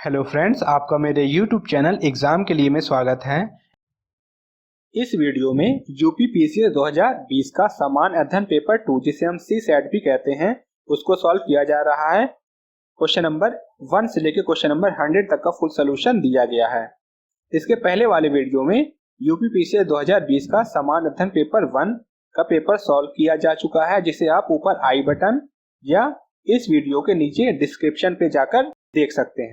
Hello friends, आपका मेरे YouTube channel exam के लिए में स्वागत है। इस वीडियो में यूपीपीसीएस 2020 का सामान्य अध्ययन पेपर 2 जिसे हम सी सेट भी कहते हैं उसको सॉल्व किया जा रहा है। क्वेश्चन नंबर 1 से लेकर क्वेश्चन नंबर 100 तक का फुल सोल्यूशन दिया गया है। इसके पहले वाले वीडियो में यूपीपीसीएस 2020 का सामान्य अध्ययन पेपर 1 का पेपर सॉल्व किया जा चुका है, जिसे आप ऊपर आई बटन या इस वीडियो के नीचे डिस्क्रिप्शन पे जाकर देख सकते हैं।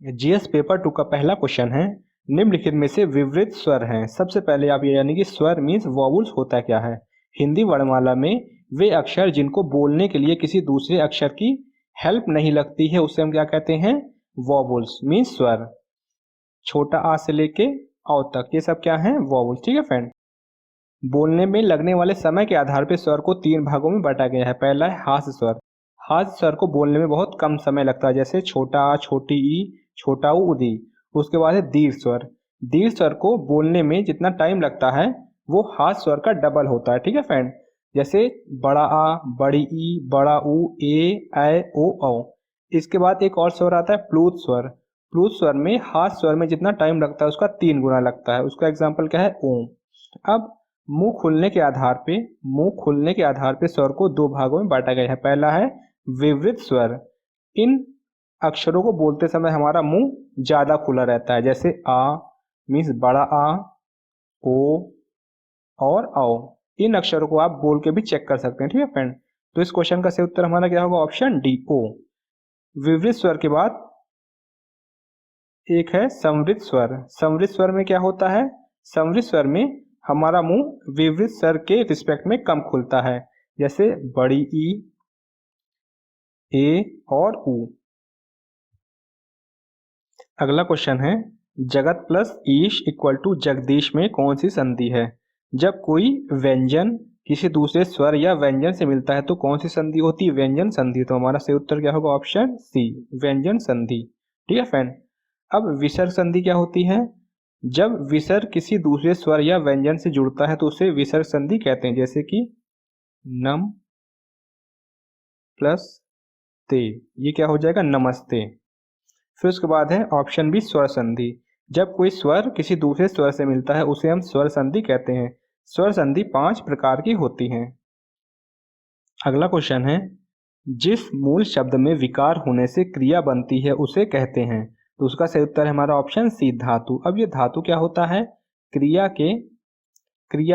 जीएस पेपर 2 का पहला क्वेश्चन है, निम्नलिखित में से विवृत स्वर हैं। सबसे पहले आप ये यानी कि स्वर मीन्स वॉवल्स होता क्या है। हिंदी वर्णमाला में वे अक्षर जिनको बोलने के लिए किसी दूसरे अक्षर की हेल्प नहीं लगती है उसे हम क्या कहते हैं, वॉवल्स मीन्स स्वर। छोटा आ से लेके औ तक ये सब क्या है, वॉवल्स। ठीक है फ्रेंड। बोलने में लगने वाले समय के आधार पर स्वर को 3 भागों में बांटा गया है। पहला है हास्य स्वर। हास्य स्वर को बोलने में बहुत कम समय लगता है, जैसे छोटा आ, छोटी ई, छोटा ऊ, उदी। उसके बाद है दीर्घ स्वर। दीर्घ स्वर को बोलने में जितना टाइम लगता है वो हास्य स्वर का डबल होता है। ठीक है फ्रेंड। जैसे बड़ा आ, बड़ी ई, बड़ा ऊ, ए, ओ, औ। इसके बाद एक और स्वर आता है प्लूत स्वर। प्लूत स्वर में हास्य स्वर में जितना टाइम लगता है उसका 3 गुना लगता है। उसका एग्जाम्पल क्या है, ओम। अब मुंह खुलने के आधार पे स्वर को 2 भागों में बांटा गया है। पहला है विवृत स्वर। इन अक्षरों को बोलते समय हमारा मुंह ज्यादा खुला रहता है, जैसे आ मीन्स बड़ा आ, ओ और औ। इन अक्षरों को आप बोल के भी चेक कर सकते हैं। ठीक है फ्रेंड। तो इस क्वेश्चन का सही उत्तर हमारा क्या होगा, ऑप्शन डी, ओ। विवृत स्वर के बाद एक है संवृत स्वर। संवृत स्वर में क्या होता है, संवृत स्वर में हमारा मुंह विवृत स्वर के रिस्पेक्ट में कम खुलता है, जैसे बड़ी ई, ए और ऊ। अगला क्वेश्चन है, जगत प्लस ईश इक्वल टू जगदीश में कौन सी संधि है। जब कोई व्यंजन किसी दूसरे स्वर या व्यंजन से मिलता है तो कौन सी संधि होती है, व्यंजन संधि। तो हमारा सही उत्तर क्या होगा, ऑप्शन सी, व्यंजन संधि। ठीक है फ्रेंड। अब विसर्ग संधि क्या होती है, जब विसर्ग किसी दूसरे स्वर या व्यंजन से जुड़ता है तो उसे विसर्ग संधि कहते हैं, जैसे कि नम प्लस ते, ये क्या हो जाएगा, नमस्ते। फिर उसके बाद है ऑप्शन बी, स्वर संधि। जब कोई स्वर किसी दूसरे स्वर से मिलता है उसे हम स्वर संधि कहते हैं। स्वर संधि 5 प्रकार की होती हैं। अगला क्वेश्चन है, जिस मूल शब्द में विकार होने से क्रिया बनती है उसे कहते हैं। तो उसका सही उत्तर है हमारा ऑप्शन सी, धातु। अब ये धातु क्या होता है, क्रिया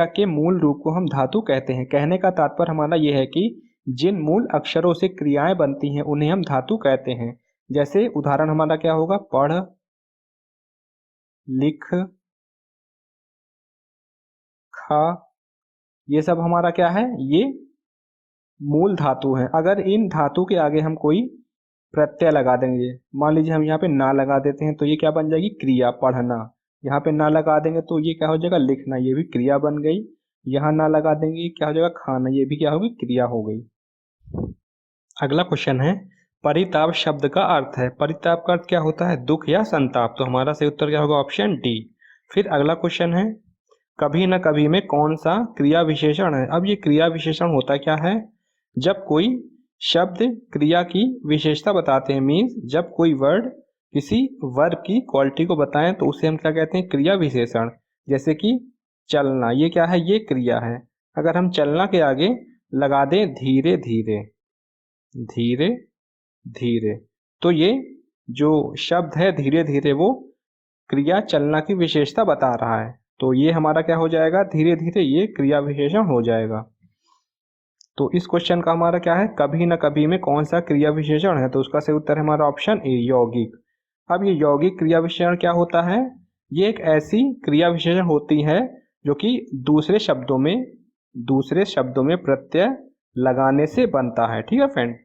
के मूल रूप को हम धातु कहते हैं। कहने का तात्पर्य हमारा ये है कि जिन मूल अक्षरों से क्रियाएं बनती हैं उन्हें हम धातु कहते हैं। जैसे उदाहरण हमारा क्या होगा, पढ़, लिख, खा, ये सब हमारा क्या है, ये मूल धातु हैं। अगर इन धातु के आगे हम कोई प्रत्यय लगा देंगे, मान लीजिए हम यहाँ पे ना लगा देते हैं तो ये क्या बन जाएगी, क्रिया, पढ़ना। यहाँ पे ना लगा देंगे तो ये क्या हो जाएगा, लिखना, ये भी क्रिया बन गई। यहाँ ना लगा देंगे क्या हो जाएगा, खाना, ये भी क्या होगी, क्रिया हो गई। अगला क्वेश्चन है, परिताप शब्द का अर्थ है। परिताप का अर्थ क्या होता है, दुख या संताप। तो हमारा सही उत्तर क्या होगा, ऑप्शन डी। फिर अगला क्वेश्चन है, कभी न कभी में कौन सा क्रिया विशेषण है। अब ये क्रिया विशेषण होता क्या है, जब कोई शब्द क्रिया की विशेषता बताते हैं, मीन्स जब कोई वर्ड किसी वर्ब की क्वालिटी को बताएं तो उसे हम क्या कहते हैं, क्रिया विशेषण। जैसे कि चलना, ये क्या है, ये क्रिया है। अगर हम चलना के आगे लगा दें धीरे धीरे, धीरे धीरे, तो ये जो शब्द है धीरे धीरे वो क्रिया चलना की विशेषता बता रहा है। तो ये हमारा क्या हो जाएगा, धीरे धीरे, ये क्रिया विशेषण हो जाएगा। तो इस क्वेश्चन का हमारा क्या है, कभी न कभी में कौन सा क्रिया विशेषण है। तो उसका सही उत्तर है हमारा ऑप्शन ए, यौगिक। अब ये यौगिक क्रिया विशेषण क्या होता है, ये एक ऐसी क्रिया विशेषण होती है जो कि दूसरे शब्दों में प्रत्यय लगाने से बनता है। ठीक है फ्रेंड।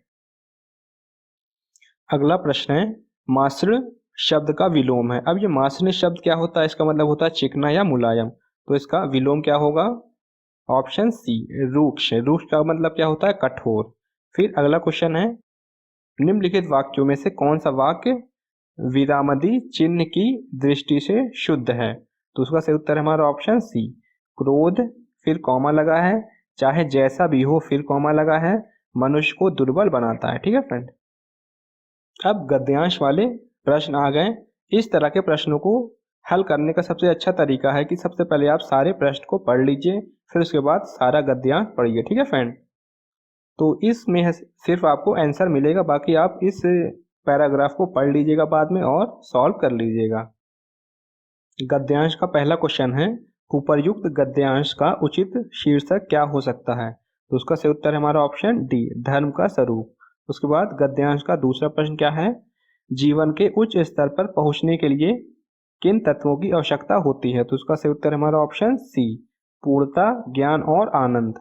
अगला प्रश्न है, मासृ शब्द का विलोम है। अब ये मासृ शब्द क्या होता है, इसका मतलब होता है चिकना या मुलायम। तो इसका विलोम क्या होगा, ऑप्शन सी, रूक्ष। रूक्ष का मतलब क्या होता है, कठोर। फिर अगला क्वेश्चन है, निम्नलिखित वाक्यों में से कौन सा वाक्य विरामदी चिन्ह की दृष्टि से शुद्ध है। तो उसका सही उत्तर है हमारा ऑप्शन सी, क्रोध, फिर कॉमा लगा है, चाहे जैसा भी हो, फिर कॉमा लगा है, मनुष्य को दुर्बल बनाता है। ठीक है फ्रेंड। अब गद्यांश वाले प्रश्न आ गए। इस तरह के प्रश्नों को हल करने का सबसे अच्छा तरीका है कि सबसे पहले आप सारे प्रश्न को पढ़ लीजिए, फिर उसके बाद सारा गद्यांश पढ़िए। ठीक है फ्रेंड, तो इसमें सिर्फ आपको आंसर मिलेगा, बाकी आप इस पैराग्राफ को पढ़ लीजिएगा बाद में और सॉल्व कर लीजिएगा। गद्यांश का पहला क्वेश्चन है, उपर्युक्त गद्यांश का उचित शीर्षक क्या हो सकता है? तो उसका सही उत्तर है हमारा ऑप्शन डी, धर्म का स्वरूप। उसके बाद गद्यांश का दूसरा प्रश्न क्या है, जीवन के उच्च स्तर पर पहुंचने के लिए किन तत्वों की आवश्यकता होती है? तो उसका सही उत्तर है हमारा ऑप्शन सी, पूर्णता, ज्ञान और आनंद।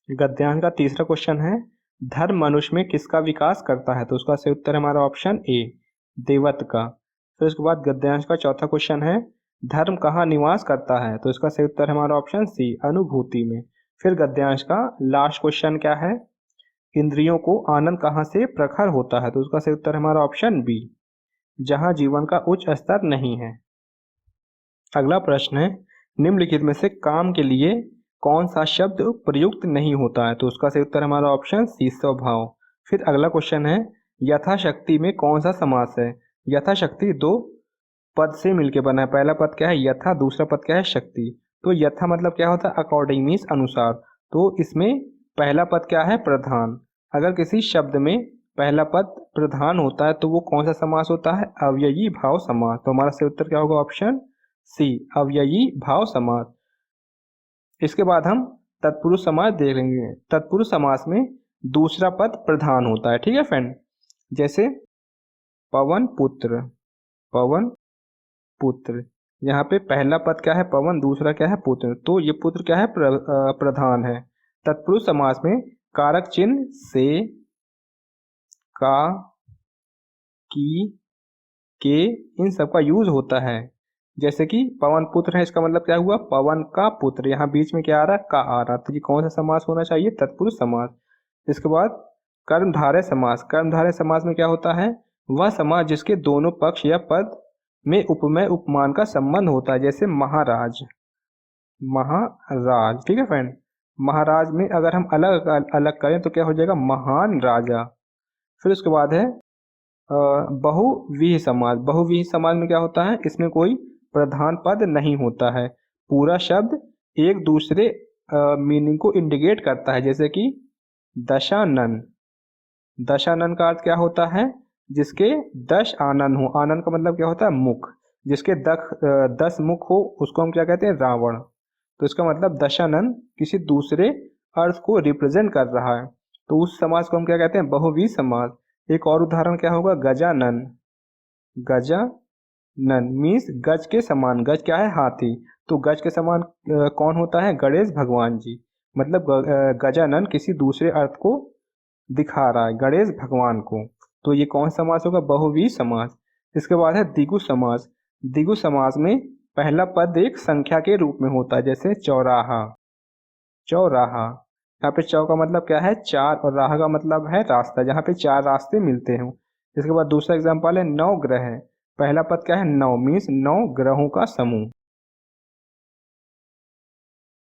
गद्यांश का तीसरा क्वेश्चन है, धर्म मनुष्य में किसका विकास करता है? तो उसका सही उत्तर है हमारा ऑप्शन ए, देवत्व का। फिर उसके बाद गद्यांश का चौथा क्वेश्चन है, धर्म कहाँ निवास करता है? तो इसका सही उत्तर है हमारा ऑप्शन सी, अनुभूति में। फिर गद्यांश का लास्ट क्वेश्चन क्या है, इंद्रियों को आनंद कहाँ से प्रखर होता है? तो उसका सही उत्तर है हमारा ऑप्शन बी, जहाँ जीवन का उच्च स्तर नहीं है। अगला प्रश्न है, निम्नलिखित में से काम के लिए कौन सा शब्द प्रयुक्त नहीं होता है? तो उसका सही उत्तर हमारा ऑप्शन सी, स्वभाव। फिर अगला क्वेश्चन है, यथाशक्ति में कौन सा समास है? यथाशक्ति दो पद से मिलकर बना है। पहला पद क्या है, यथा, दूसरा पद क्या है, शक्ति। तो यथा मतलब क्या होता है, अकॉर्डिंग मीन्स अनुसार। तो इसमें पहला पद क्या है, प्रधान। अगर किसी शब्द में पहला पद प्रधान होता है तो वो कौन सा समास होता है, अव्ययी भाव समास। तो हमारा सही उत्तर क्या होगा, ऑप्शन सी, अव्ययी भाव समास। इसके बाद हम तत्पुरुष समास देख लेंगे। तत्पुरुष समास में दूसरा पद प्रधान होता है। ठीक है फ्रेंड, जैसे पवन पुत्र, पवन पुत्र, यहाँ पे पहला पद क्या है, पवन, दूसरा क्या है, पुत्र। तो ये पुत्र क्या है, प्रधान है। तत्पुरुष समास में कारक चिन्ह से, का, की, के, इन सब का यूज होता है। जैसे कि पवन पुत्र है, इसका मतलब क्या हुआ, पवन का पुत्र। यहाँ बीच में क्या आ रहा है, का आ रहा है। तो ये कौन सा समास होना चाहिए, तत्पुरुष समास। इसके बाद कर्मधारय समास। कर्मधारय समास में क्या होता है, वह समास जिसके दोनों पक्ष या पद में उपमेय उपमान का संबंध होता है। जैसे महाराज, महाराज। ठीक है फ्रेंड, महाराज में अगर हम अलग अलग करें तो क्या हो जाएगा, महान राजा। फिर उसके बाद है बहुव्रीहि समास। बहुव्रीहि समास में क्या होता है, इसमें कोई प्रधान पद नहीं होता है, पूरा शब्द एक दूसरे मीनिंग को इंडिकेट करता है। जैसे कि दशानन, दशानन का अर्थ क्या होता है, जिसके 10 आनन हो। आनन का मतलब क्या होता है, मुख। जिसके 10 मुख हो उसको हम क्या कहते हैं, रावण। तो इसका मतलब दशानन किसी दूसरे अर्थ को रिप्रेजेंट कर रहा है, तो उस समास को हम क्या कहते हैं, बहुव्रीहि समास। एक और उदाहरण क्या होगा, गजानन। गजानन मीन्स गज के समान। गज क्या है, हाथी। तो गज के समान कौन होता है, गणेश भगवान जी। मतलब गजानन किसी दूसरे अर्थ को दिखा रहा है, गणेश भगवान को। तो ये कौन समास होगा, बहुव्रीहि समास। इसके बाद है द्विगु समास। द्विगु समास में पहला पद एक संख्या के रूप में होता है। जैसे चौराहा, चौराहा। यहाँ पे चौ का मतलब क्या है, 4, और राह का मतलब है रास्ता, जहाँ पे 4 रास्ते मिलते हैं। इसके बाद दूसरा एग्जाम्पल है नौ ग्रह। पहला पद क्या है, 9 मीन्स 9 ग्रहों का समूह।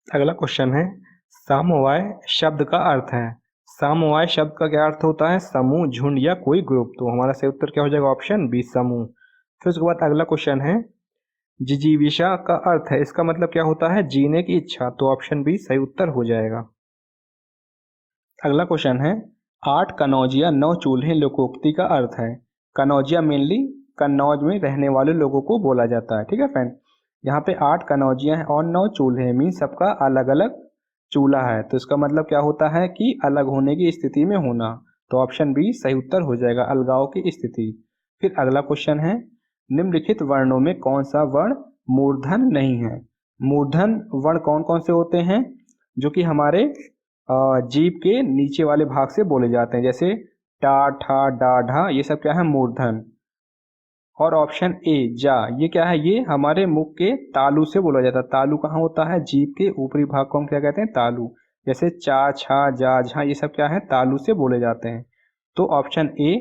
अगला क्वेश्चन है, सामवाय शब्द का अर्थ है। सामवाय शब्द का क्या अर्थ होता है, समूह, झुंड या कोई ग्रुप। तो हमारा सही उत्तर क्या हो जाएगा, ऑप्शन बी, समूह। फिर उसके बाद अगला क्वेश्चन है, जिजीविषा का अर्थ है, इसका मतलब क्या होता है, जीने की इच्छा। तो ऑप्शन बी सही उत्तर हो जाएगा। अगला क्वेश्चन है, 8 कनौजिया 9 चूल्हे लोकोक्ति का अर्थ है। कनौजिया मेनली कन्नौज में रहने वाले लोगों को बोला जाता है। ठीक है फ्रेंड, यहाँ पे 8 कनौजिया हैं और 9 चूल्हे मीन सबका अलग अलग चूल्हा है। तो इसका मतलब क्या होता है कि अलग होने की स्थिति में होना। तो ऑप्शन बी सही उत्तर हो जाएगा, अलगाव की स्थिति। फिर अगला क्वेश्चन है, निम्नलिखित वर्णों में कौन सा वर्ण मूर्धन नहीं है। मूर्धन वर्ण कौन कौन से होते हैं, जो कि हमारे जीभ के नीचे वाले भाग से बोले जाते हैं। जैसे टा, ठा, डा, ढा, ये सब क्या है, मूर्धन। और ऑप्शन ए जा, ये क्या है, ये हमारे मुख के तालु से बोला जाता है। तालु कहाँ होता है, जीभ के ऊपरी भाग को हम क्या कहते हैं, तालु। जैसे चा, छा, जा, झा, ये सब क्या है, तालु से बोले जाते हैं। तो ऑप्शन ए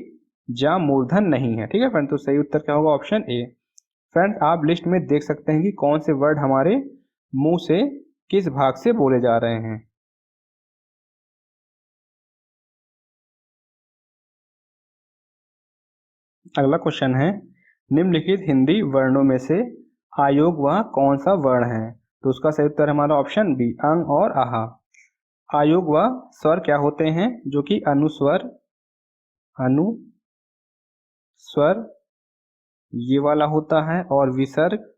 जा मूर्धन नहीं है। ठीक है फ्रेंड, तो सही उत्तर क्या होगा, ऑप्शन ए। फ्रेंड, आप लिस्ट में देख सकते हैं कि कौन से वर्ड हमारे मुंह से किस भाग से बोले जा रहे हैं। अगला क्वेश्चन है, निम्नलिखित हिंदी वर्णों में से आयोग वह कौन सा वर्ण है? तो उसका सही उत्तर हमारा ऑप्शन बी, अंग और आहा। आयोग वह स्वर क्या होते हैं? जो कि अनुस्वर, अनुस्वर ये वाला होता है, और विसर्ग,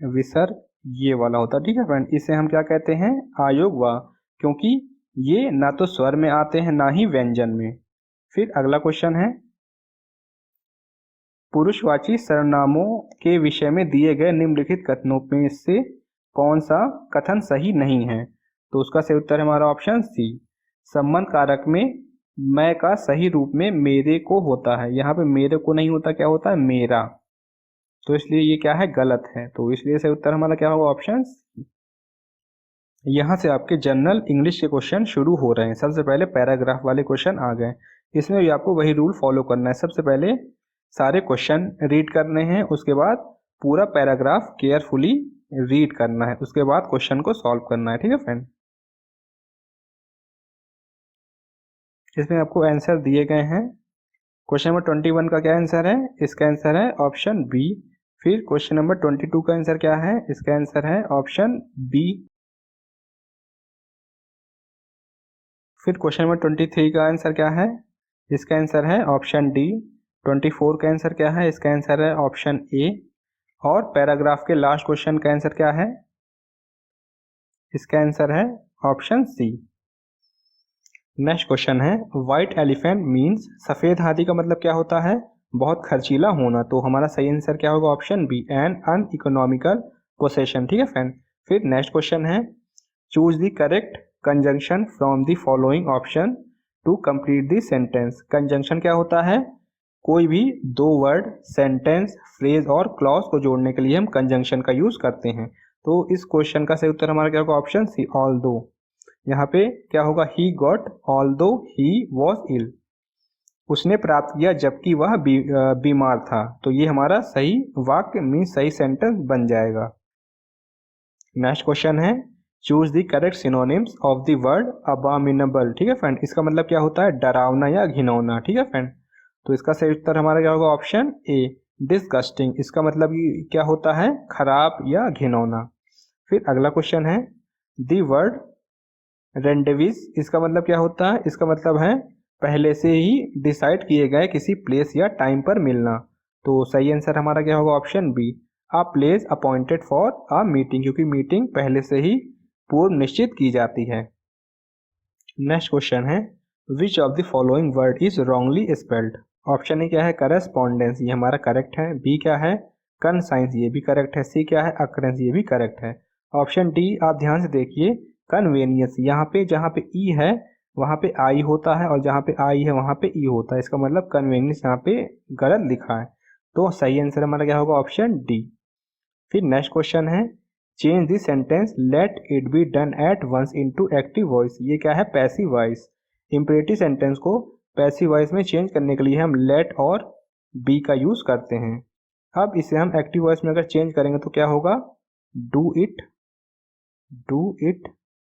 विसर्ग ये वाला होता है। ठीक है फ्रेंड, इसे हम क्या कहते हैं? आयोग व, क्योंकि ये ना तो स्वर में आते हैं ना ही व्यंजन में। फिर अगला क्वेश्चन है, पुरुषवाची सर्वनामों के विषय में दिए गए निम्नलिखित कथनों में से कौन सा कथन सही नहीं है? तो उसका सही उत्तर है हमारा ऑप्शन सी, संबंध कारक में मैं का सही रूप में मेरे को होता है। यहाँ पे मेरे को नहीं होता, क्या होता है? मेरा। तो इसलिए ये क्या है? गलत है। तो इसलिए सही उत्तर हमारा क्या होगा? ऑप्शन। यहाँ से आपके जनरल इंग्लिश के क्वेश्चन शुरू हो रहे हैं। सबसे पहले पैराग्राफ वाले क्वेश्चन आ गए। इसमें भी आपको वही रूल फॉलो करना है। सबसे पहले सारे क्वेश्चन रीड करने हैं, उसके बाद पूरा पैराग्राफ केयरफुली रीड करना है, उसके बाद क्वेश्चन को सॉल्व करना है। ठीक है फ्रेंड, इसमें आपको आंसर दिए गए हैं। क्वेश्चन नंबर 21 का क्या आंसर है? इसका आंसर है ऑप्शन बी। फिर क्वेश्चन नंबर 22 का आंसर क्या है? इसका आंसर है ऑप्शन बी। फिर क्वेश्चन नंबर 23 का आंसर क्या है? इसका आंसर है ऑप्शन डी। 24 का आंसर क्या है? इसका आंसर है ऑप्शन ए। और पैराग्राफ के लास्ट क्वेश्चन का आंसर क्या है? इसका आंसर है ऑप्शन सी। नेक्स्ट क्वेश्चन है, व्हाइट एलिफेंट मीन्स, सफेद हाथी का मतलब क्या होता है? बहुत खर्चीला होना। तो हमारा सही आंसर क्या होगा? Option B, an uneconomical possession. ठीक है फ्रेंड। फिर नेक्स्ट क्वेश्चन है, choose the correct conjunction from the following option to complete the sentence. Conjunction क्या होता है? कोई भी दो वर्ड, सेंटेंस, फ्रेज और क्लॉज को जोड़ने के लिए हम कंजंक्शन का यूज करते हैं। तो इस क्वेश्चन का सही उत्तर हमारा क्या होगा? Option C, although. यहाँ पे क्या होगा? He got although he was ill, उसने प्राप्त किया जबकि वह बीमार था। तो ये हमारा सही वाक्य मीन सही सेंटेंस बन जाएगा। नेक्स्ट क्वेश्चन है, choose the correct synonyms of the word abominable. ठीक है फ्रेंड, इसका मतलब क्या होता है? डरावना या घिनौना। ठीक है फ्रेंड, तो इसका सही उत्तर हमारा क्या होगा? ऑप्शन ए, डिसगस्टिंग। इसका मतलब क्या होता है? खराब या घिनौना। फिर अगला क्वेश्चन है, द वर्ड रेंडेविस, इसका मतलब क्या होता है? इसका मतलब है पहले से ही डिसाइड किए गए किसी प्लेस या टाइम पर मिलना। तो सही आंसर हमारा क्या होगा? Option B, a place appointed for a meeting, क्योंकि मीटिंग पहले से ही पूर्व निश्चित की जाती है। नेक्स्ट क्वेश्चन है, which of the following word is wrongly spelled. Option A क्या है? करस्पॉन्डेंस, ये हमारा करेक्ट है। बी क्या है? कनसाइंस, ये भी करेक्ट है। सी क्या है? अकरेंस, ये भी करेक्ट है। ऑप्शन डी आप ध्यान से देखिए, कन्वेनियंस, यहाँ पे जहाँ पे ई है वहाँ पे आई होता है, और जहाँ पे आई है वहाँ पे ई होता है। इसका मतलब कन्वेनियंस यहाँ पे गलत लिखा है। तो सही आंसर हमारा क्या होगा? Option D. फिर नेक्स्ट क्वेश्चन है, change the sentence let it be done at once into active voice. ये क्या है? Passive voice. इम्परेटिव सेंटेंस को पैसिव वॉइस में चेंज करने के लिए हम लेट और बी का यूज करते हैं। अब इसे हम एक्टिव वॉइस में अगर चेंज करेंगे तो क्या होगा? डू इट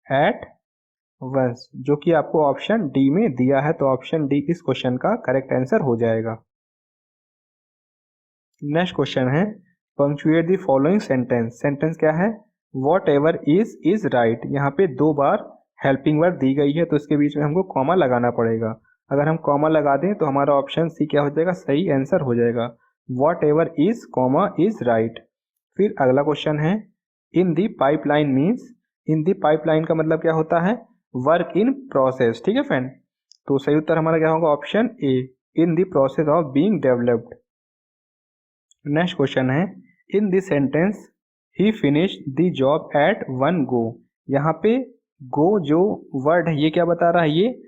एट वंस, जो कि आपको ऑप्शन डी में दिया है। तो ऑप्शन डी इस क्वेश्चन का करेक्ट आंसर हो जाएगा। नेक्स्ट क्वेश्चन है, punctuate the following sentence. Sentence क्या है? What ever is right. यहाँ पे दो बार हेल्पिंग वर्ड दी गई है, तो इसके बीच में हमको कॉमा लगाना पड़ेगा। अगर हम कॉमा लगा दें तो हमारा ऑप्शन सी क्या हो जाएगा? सही आंसर हो जाएगा। Whatever is comma is right. फिर अगला क्वेश्चन है, in the pipeline means, in the pipeline का मतलब क्या होता है? Work in process. ठीक है फ्रेंड, तो सही उत्तर हमारा क्या होगा? Option A, in the process of being developed. Next question है, in this sentence he finish the job at one go. यहाँ पे गो जो वर्ड है ये क्या बता रहा है? ये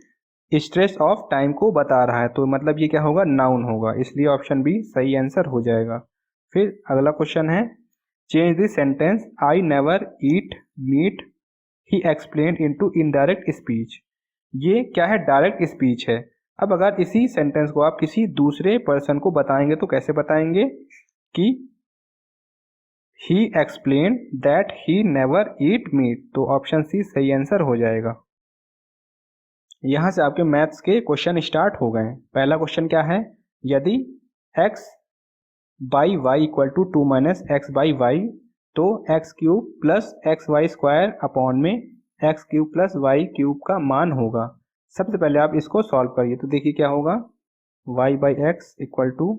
स्ट्रेस ऑफ टाइम को बता रहा है। तो मतलब ये क्या होगा? नाउन होगा, इसलिए ऑप्शन बी सही आंसर हो जाएगा। फिर अगला क्वेश्चन है, change this sentence I never eat meet he explain into indirect speech. ये क्या है? डायरेक्ट स्पीच है। अब अगर इसी सेंटेंस को आप किसी दूसरे पर्सन को बताएंगे तो कैसे बताएंगे? कि he explain that he never eat meat. तो ऑप्शन सी सही आंसर हो जाएगा। यहाँ से आपके मैथ्स के क्वेश्चन स्टार्ट हो गए। पहला क्वेश्चन क्या है, यदि x by Y equal to 2 minus X by Y तो X cube plus X Y square upon में X cube plus Y cube का मान होगा। सबसे पहले आप इसको सॉल्व करिए तो देखिए क्या होगा, y by x equal to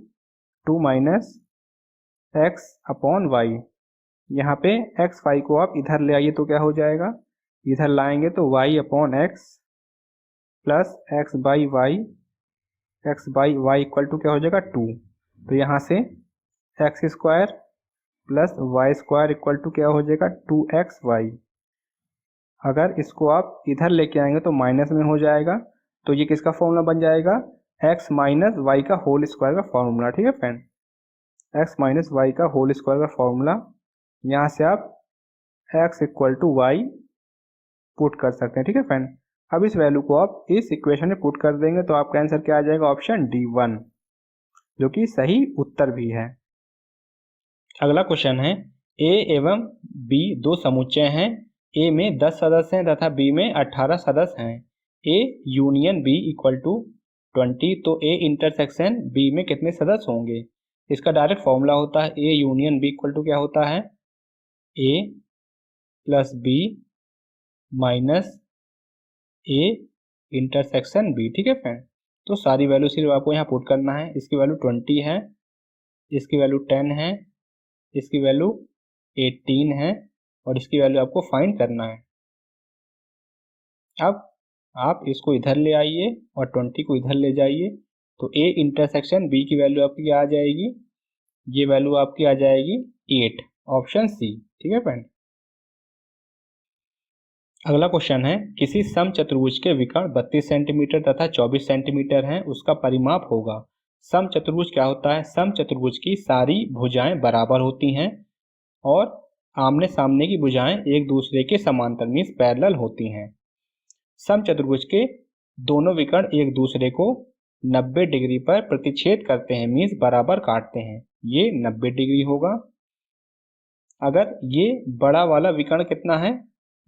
2 minus x upon y. यहाँ पे एक्स वाई को आप इधर ले आइए तो क्या हो जाएगा, इधर लाएंगे तो y upon x plus x by y, x by Y equal to क्या हो जाएगा 2। तो यहाँ से x square plus y square equal to क्या हो जाएगा 2xy। अगर इसको आप इधर लेके आएंगे तो माइनस में हो जाएगा, तो ये किसका फॉर्मूला बन जाएगा, x माइनस वाई का होल स्क्वायर का फॉर्मूला। ठीक है फ्रेंड, x माइनस वाई का होल स्क्वायर का फॉर्मूला। यहाँ से आप x equal to y put कर सकते हैं। ठीक है फ्रेंड, अब इस वैल्यू को आप इस इक्वेशन में पुट कर देंगे तो आपका आंसर क्या आ जाएगा, ऑप्शन D1, जो कि सही उत्तर भी है। अगला क्वेश्चन है, ए एवं बी दो समुच्चय हैं। ए में 10 सदस्य हैं तथा बी में 18 सदस्य हैं। A union B equal to 20, तो ए इंटरसेक्शन बी में कितने सदस्य होंगे। इसका डायरेक्ट फॉर्मूला होता है A union B equal to क्या होता है, A plus B minus A intersection B. ठीक है फ्रेंड, तो सारी वैल्यू सिर्फ आपको यहाँ पुट करना है। इसकी वैल्यू 20 है, इसकी वैल्यू 10 है, इसकी वैल्यू 18 है और इसकी वैल्यू आपको फाइंड करना है। अब आप इसको इधर ले आइए और 20 को इधर ले जाइए तो ए इंटरसेक्शन बी की वैल्यू आपकी क्या आ जाएगी, ये वैल्यू आपकी आ जाएगी 8, ऑप्शन सी। ठीक है फ्रेंड, अगला क्वेश्चन है, किसी समचतुर्भुज के विकर्ण 32 सेंटीमीटर तथा 24 सेंटीमीटर हैं, उसका परिमाप होगा। समचतुर्भुज क्या होता है, समचतुर्भुज की सारी भुजाएं बराबर होती हैं और आमने सामने की भुजाएं एक दूसरे के समांतर मींस पैरेलल होती हैं। समचतुर्भुज के दोनों विकर्ण एक दूसरे को 90 डिग्री पर प्रतिच्छेद करते हैं मींस बराबर काटते हैं, ये 90 डिग्री होगा। अगर ये बड़ा वाला विकर्ण कितना है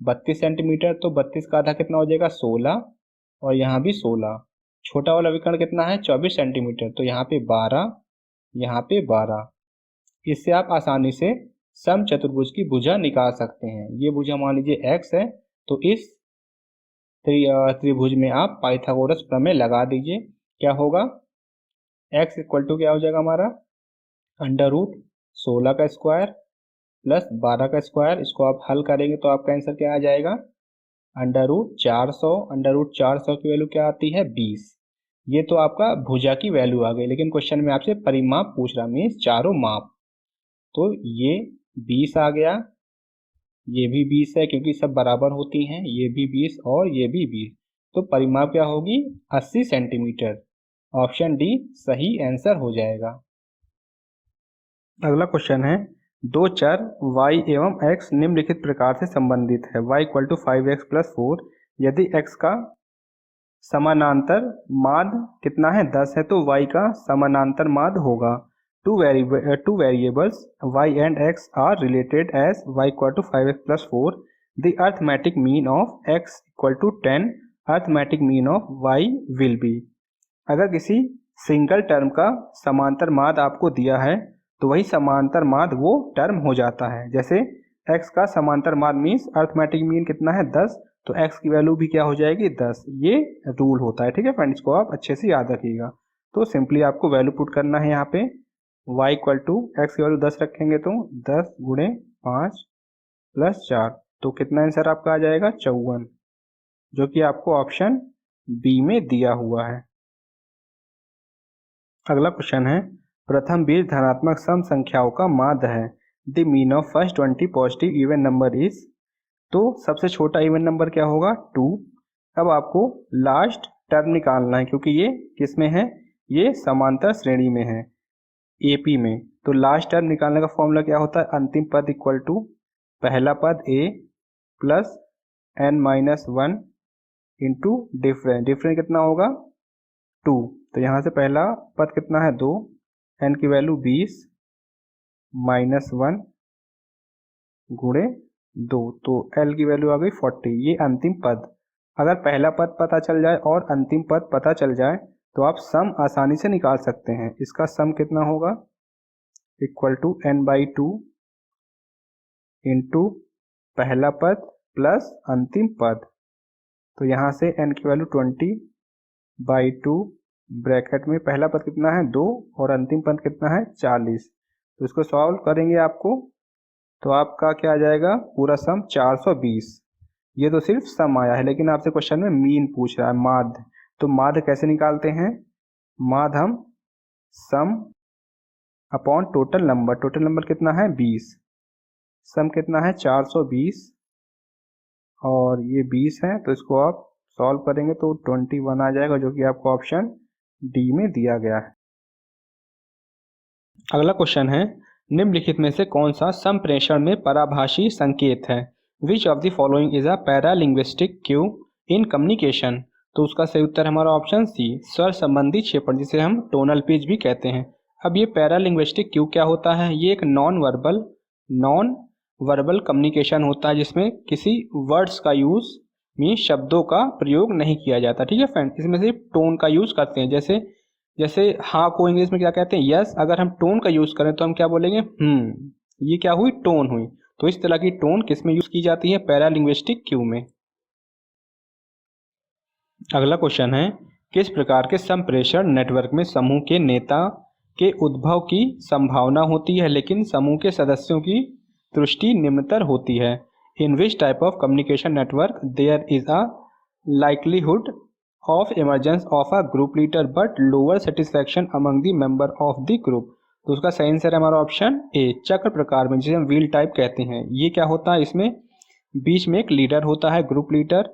32 सेंटीमीटर, तो 32 का आधा कितना हो जाएगा 16 और यहाँ भी 16। छोटा वाला विकर्ण कितना है 24 सेंटीमीटर, तो यहाँ पे 12, यहाँ पे 12। इससे आप आसानी से समचतुर्भुज की भुजा निकाल सकते हैं। ये भुजा मान लीजिए x है, तो इस त्रिभुज में आप पाइथागोरस प्रमेय लगा दीजिए। क्या होगा, x इक्वल टू क्या हो जाएगा हमारा अंडर रूट 16 का स्क्वायर प्लस 12 का स्क्वायर। इसको आप हल करेंगे तो आपका आंसर क्या आ जाएगा, अंडर रूट 400। अंडर रूट 400 की वैल्यू क्या आती है 20। ये तो आपका भुजा की वैल्यू आ गई, लेकिन क्वेश्चन में आपसे परिमाप पूछ रहा मीन्स चारों माप। तो ये 20 आ गया, ये भी 20 है क्योंकि सब बराबर होती हैं, ये भी 20 और ये भी 20। तो परिमाप क्या होगी 80 सेंटीमीटर, ऑप्शन डी सही आंसर हो जाएगा। अगला क्वेश्चन है, दो चर y एवं x निम्नलिखित प्रकार से संबंधित है। y equal to 5x plus 4, यदि x का समानांतर माध्य कितना है 10 है तो y का समानांतर माध्य होगा। Two variables y and x are related as y equal to 5x plus 4. The arithmetic mean of x equal to 10. Arithmetic mean of y will be. अगर किसी सिंगल टर्म का समांतर माध्य आपको दिया है तो वही समांतर माध्य वो टर्म हो जाता है। जैसे x का समांतर माध्य मीन्स अर्थमेटिक मीन कितना है 10, तो x की वैल्यू भी क्या हो जाएगी 10। ये रूल होता है। ठीक है फ्रेंड, इसको आप अच्छे से याद रखिएगा। तो सिंपली आपको वैल्यू पुट करना है यहाँ पे y इक्वल टू एक्स की वैल्यू 10 रखेंगे तो 10 गुणे 5 प्लस 4, तो कितना आंसर आपका आ जाएगा 54, जो कि आपको ऑप्शन बी में दिया हुआ है। अगला क्वेश्चन है, प्रथम 20 धनात्मक सम संख्याओं का माध्य है। The mean of first 20 positive even number is, तो सबसे छोटा इवन नंबर क्या होगा 2। अब आपको लास्ट टर्म निकालना है क्योंकि ये किस में है, ये समांतर श्रेणी में है AP में। तो लास्ट टर्म निकालने का फॉर्मूला क्या होता है, अंतिम पद इक्वल टू पहला पद A plus n-1 into difference. Difference कितना होगा 2, तो यहाँ से पहला पद कितना है 2, n की वैल्यू 20 -1 गुणे 2, तो L की वैल्यू आ गई 40। ये अंतिम पद, अगर पहला पद पता चल जाए और अंतिम पद पता चल जाए तो आप सम आसानी से निकाल सकते हैं। इसका सम कितना होगा, इक्वल टू n/2 इंटू पहला पद प्लस अंतिम पद। तो यहाँ से n की वैल्यू 20/2 ब्रैकेट में पहला पद कितना है 2 और अंतिम पद कितना है 40। तो इसको सॉल्व करेंगे आपको तो आपका क्या आ जाएगा, पूरा सम 420। ये तो सिर्फ सम आया है, लेकिन आपसे क्वेश्चन में मीन पूछ रहा है, माध्य। तो माध्य कैसे निकालते हैं, माध्य हम सम अपॉन टोटल नंबर कितना है 20, सम कितना है 420 और ये 20 है। तो इसको आप सॉल्व करेंगे तो 21 आ जाएगा, जो कि आपको ऑप्शन डी में दिया गया है। अगला क्वेश्चन है, निम्नलिखित में से कौन सा संप्रेषण में पराभाषी संकेत है। Which of the following is a paralinguistic Q in communication. तो उसका सही उत्तर हमारा ऑप्शन सी, स्वर संबंधी क्षेपण, जिसे हम टोनल पिच भी कहते हैं। अब ये पैरालिंग्विस्टिक क्यू क्या होता है, ये एक नॉन वर्बल कम्युनिकेशन होता है जिसमें किसी वर्ड्स का यूज में शब्दों का प्रयोग नहीं किया जाता। ठीक है फ्रेंड, इसमें सिर्फ टोन का यूज करते हैं। जैसे हाँ को इंग्लिश में क्या कहते हैं, यस। अगर हम टोन का यूज करें तो हम क्या बोलेंगे, ये क्या हुई, टोन हुई। तो इस तरह की टोन किस में यूज की जाती है, पैरालिंग्विस्टिक क्यू में। अगला क्वेश्चन है, किस प्रकार के संप्रेषण नेटवर्क में समूह के नेता के उद्भव की संभावना होती है लेकिन समूह के सदस्यों की दृष्टि निम्नतर होती है। In which type of communication network there is a likelihood of emergence of a group leader but lower satisfaction among the member of the group. तो उसका सही आंसर है हमारा ऑप्शन ए, चक्र प्रकार में, जिसे हम व्हील टाइप कहते हैं। ये क्या होता है, इसमें बीच में एक लीडर होता है, ग्रुप लीडर,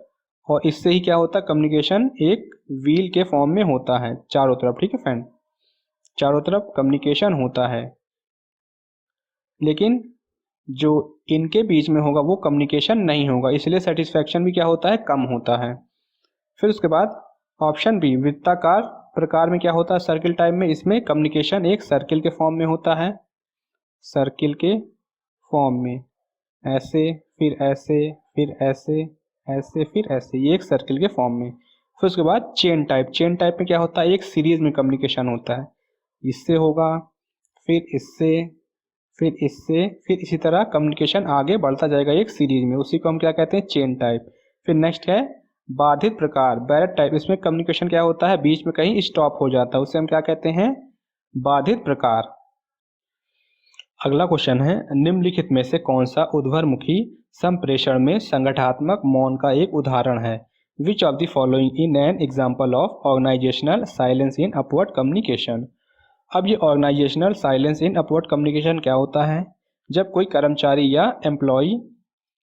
और इससे ही क्या होता है, कम्युनिकेशन एक व्हील के फॉर्म में होता है चारों तरफ। ठीक है फ्रेंड, चारों तरफ कम्युनिकेशन होता है, लेकिन जो इनके बीच में होगा वो कम्युनिकेशन नहीं होगा, इसलिए सेटिस्फैक्शन भी क्या होता है, कम होता है। फिर उसके बाद ऑप्शन बी, वृत्ताकार प्रकार में क्या होता है, सर्किल टाइप में, इसमें कम्युनिकेशन एक सर्किल के फॉर्म में होता है, सर्किल के फॉर्म में, ऐसे फिर ऐसे फिर ऐसे ऐसे फिर ऐसे, ये एक सर्किल के फॉर्म में। फिर उसके बाद चेन टाइप में क्या होता है, एक सीरीज में कम्युनिकेशन होता है, इससे होगा फिर इससे फिर इससे फिर इसी तरह कम्युनिकेशन आगे बढ़ता जाएगा एक सीरीज में, उसी को हम क्या कहते हैं, चेन टाइप। फिर नेक्स्ट है बाधित प्रकार, बैरेट टाइप, इसमें कम्युनिकेशन क्या होता है, बीच में कहीं स्टॉप हो जाता है, उसे हम क्या कहते हैं, बाधित प्रकार। अगला क्वेश्चन है, निम्नलिखित में से कौन सा ऊर्ध्वमुखी संप्रेषण में संगठनात्मक मौन का एक उदाहरण है। Which of the following in an example of organisational silence in upward communication. अब ये organisational silence in upward communication क्या होता है, जब कोई कर्मचारी या एम्प्लॉय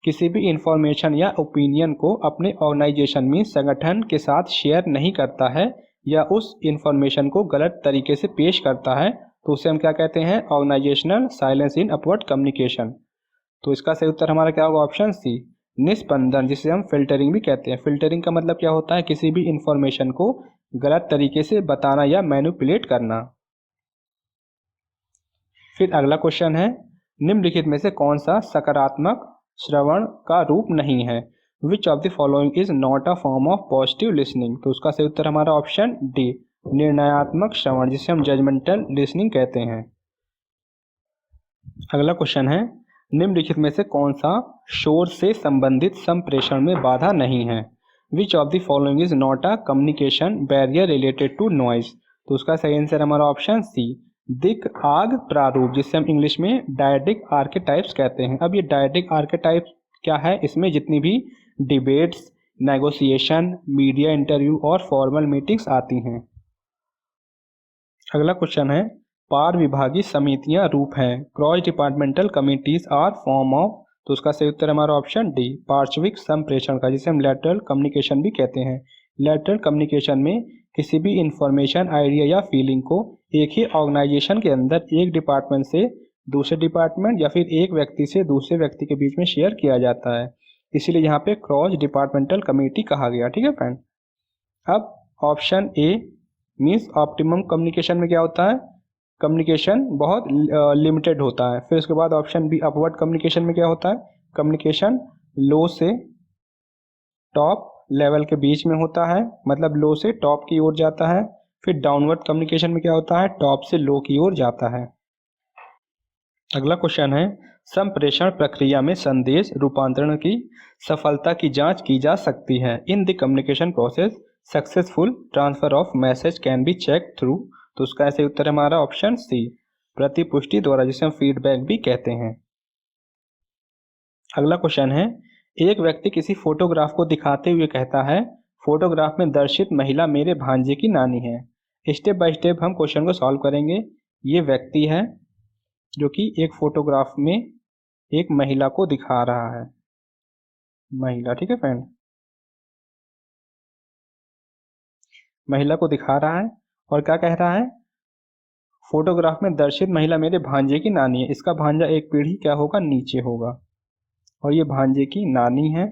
किसी भी इंफॉर्मेशन या ओपिनियन को अपने ऑर्गेनाइजेशन में संगठन के साथ शेयर नहीं करता है या उस इंफॉर्मेशन को गलत तरीके से पेश करता है, तो उसे हम क्या कहते हैं, organisational silence in upward communication. तो इसका सही उत्तर हमारा क्या होगा, ऑप्शन सी, निस्पंदन, जिसे हम फिल्टरिंग भी कहते हैं। फिल्टरिंग का मतलब क्या होता है, किसी भी इंफॉर्मेशन को गलत तरीके से बताना या मैनिपुलेट करना। फिर अगला क्वेश्चन है, निम्नलिखित में से कौन सा सकारात्मक श्रवण का रूप नहीं है। Which of the following is not a form of positive listening. तो उसका सही उत्तर हमारा ऑप्शन डी, निर्णयात्मक श्रवण, जिसे हम जजमेंटल लिसनिंग कहते हैं। अगला क्वेश्चन है, निम्नलिखित में से कौन सा शोर से संबंधित संप्रेषण में बाधा नहीं है। Which of the following is not a communication barrier related to noise. तो उसका सही आंसर हमारा ऑप्शन सी, दिक आग प्रारूप, जिसे हम इंग्लिश में डायडिक आर्केटाइप्स कहते हैं। अब ये डायडिक आर्केटाइप क्या है, इसमें जितनी भी डिबेट्स, नेगोशिएशन, मीडिया इंटरव्यू और फॉर्मल मीटिंग्स आती हैं। अगला क्वेश्चन है, पार विभागीय समितियां रूप हैं, cross departmental committees are form of. तो उसका सही उत्तर हमारा ऑप्शन डी, पार्श्विक संप्रेषण का, जिसे हम लैटरल कम्युनिकेशन भी कहते हैं। लैटरल कम्युनिकेशन में किसी भी इंफॉर्मेशन, आइडिया या फीलिंग को एक ही ऑर्गेनाइजेशन के अंदर एक डिपार्टमेंट से दूसरे डिपार्टमेंट या फिर एक व्यक्ति से दूसरे व्यक्ति के बीच में शेयर किया जाता है, इसीलिए यहाँ पे क्रॉस डिपार्टमेंटल कमेटी कहा गया। ठीक है फ्रेंड, अब option A means optimum communication में क्या होता है, कम्युनिकेशन बहुत लिमिटेड होता है। फिर उसके बाद ऑप्शन बी अपवर्ड कम्युनिकेशन में क्या होता है, कम्युनिकेशन लो से टॉप लेवल के बीच में होता है, मतलब लो से टॉप की ओर जाता है। फिर डाउनवर्ड कम्युनिकेशन में क्या होता है, टॉप से लो की ओर जाता है। अगला क्वेश्चन है, संप्रेषण प्रक्रिया में संदेश रूपांतरण की सफलता की जांच की जा सकती है। In the communication process successful transfer of message can be check through. तो उसका ऐसे उत्तर है हमारा ऑप्शन सी, प्रतिपुष्टि द्वारा, जिसे हम फीडबैक भी कहते हैं। अगला क्वेश्चन है, एक व्यक्ति किसी फोटोग्राफ को दिखाते हुए कहता है, फोटोग्राफ में दर्शित महिला मेरे भांजे की नानी है। स्टेप बाय स्टेप हम क्वेश्चन को सॉल्व करेंगे। ये व्यक्ति है जो कि एक फोटोग्राफ में एक महिला को दिखा रहा है, महिला, ठीक है फ्रेंड, महिला को दिखा रहा है और क्या कह रहा है, फोटोग्राफ में दर्शित महिला मेरे भांजे की नानी है। इसका भांजा एक पीढ़ी क्या होगा, नीचे होगा, और ये भांजे की नानी है।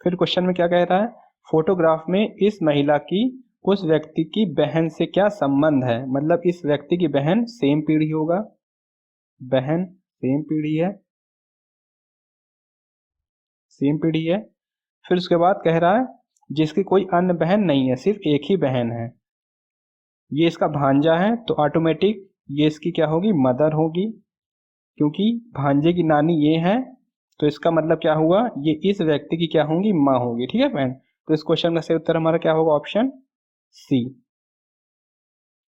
फिर क्वेश्चन में क्या कह रहा है, फोटोग्राफ में इस महिला की उस व्यक्ति की बहन से क्या संबंध है, मतलब इस व्यक्ति की बहन सेम पीढ़ी होगा, बहन सेम पीढ़ी है, सेम पीढ़ी है। फिर उसके बाद कह रहा है जिसकी कोई अन्य बहन नहीं है, सिर्फ एक ही बहन है, ये इसका भांजा है, तो ऑटोमेटिक ये इसकी क्या होगी, मदर होगी, क्योंकि भांजे की नानी ये है, तो इसका मतलब क्या हुआ, ये इस व्यक्ति की क्या होंगी, माँ होगी। ठीक है फ्रेंड, तो इस क्वेश्चन का सही उत्तर हमारा क्या होगा, ऑप्शन सी।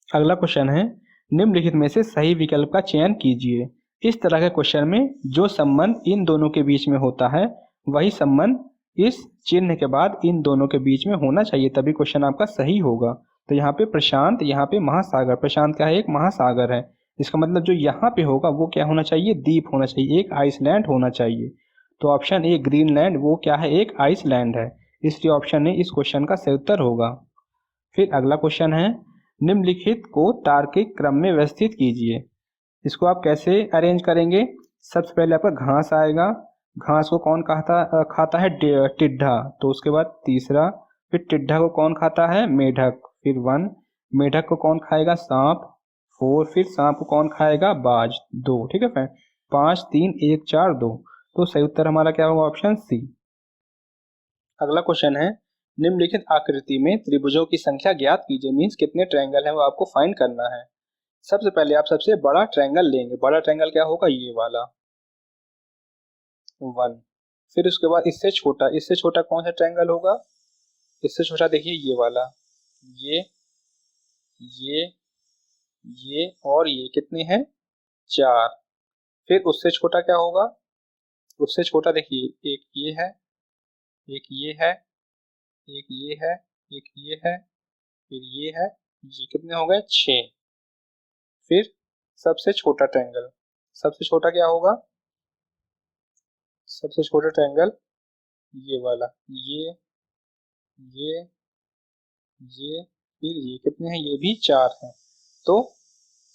अगला क्वेश्चन है, निम्नलिखित में से सही विकल्प का चयन कीजिए। इस तरह के क्वेश्चन में जो संबंध इन दोनों के बीच में होता है वही संबंध इस चिन्ह के बाद इन दोनों के बीच में होना चाहिए, तभी क्वेश्चन आपका सही होगा। तो यहाँ पे प्रशांत, यहाँ पे महासागर, प्रशांत क्या है, एक महासागर है, इसका मतलब जो यहाँ पे होगा वो क्या होना चाहिए, द्वीप होना चाहिए, एक आइसलैंड होना चाहिए। तो ऑप्शन ए ग्रीनलैंड, वो क्या है, एक आइसलैंड है, इसलिए ऑप्शन ए इस क्वेश्चन का सही उत्तर होगा। फिर अगला क्वेश्चन है, निम्नलिखित को तार्किक क्रम में व्यवस्थित कीजिए। इसको आप कैसे अरेंज करेंगे, सबसे पहले आपका घास आएगा, घास को कौन खाता है, टिड्ढा, तो उसके बाद तीसरा, फिर टिड्ढा को कौन खाता है, मेढक, फिर 1, मेढक को कौन खाएगा, सांप, 4, फिर सांप को कौन खाएगा, बाज, 2। ठीक है फ्रेंड, 5 3 1 4 2, तो सही उत्तर हमारा क्या होगा, ऑप्शन सी। अगला क्वेश्चन है, निम्नलिखित आकृति में त्रिभुजों की संख्या ज्ञात कीजिए, मीन्स कितने ट्रायंगल हैं वो आपको फाइंड करना है। सबसे पहले आप सबसे बड़ा ट्रायंगल लेंगे, बड़ा ट्रायंगल क्या होगा, ये वाला 1। फिर उसके बाद इससे छोटा कौन सा ट्रायंगल होगा, इससे छोटा देखिए ये वाला, ये ये ये और ये कितने हैं, 4। फिर उससे छोटा क्या होगा, उससे छोटा देखिए एक ये है, एक ये है, एक ये है, एक ये है, फिर ये है, ये कितने हो गए, 6। फिर सबसे छोटा ट्रायंगल, सबसे छोटा क्या होगा, सबसे छोटा ट्रायंगल ये वाला, ये ये फिर ये कितने हैं, ये भी 4 हैं। तो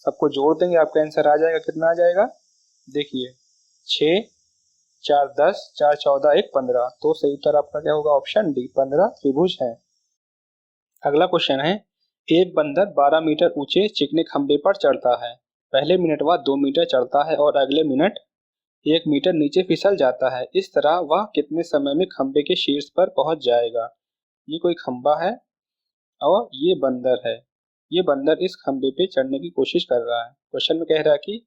सबको जोड़ देंगे, आपका आंसर आ जाएगा, कितना आ जाएगा, देखिए 6 4 10 4 14 1 15, तो सही उत्तर आपका क्या होगा, ऑप्शन डी, 15 त्रिभुज है। अगला क्वेश्चन है, एक बंदर 12 मीटर ऊंचे चिकने खंबे पर चढ़ता है। पहले मिनट वह 2 मीटर चढ़ता है और अगले मिनट 1 मीटर नीचे फिसल जाता है। इस तरह वह कितने समय में खंबे के शीर्ष पर पहुंच जाएगा। ये कोई खंबा है और ये बंदर है, ये बंदर इस खंबे पे चढ़ने की कोशिश कर रहा है। क्वेश्चन में कह रहा है कि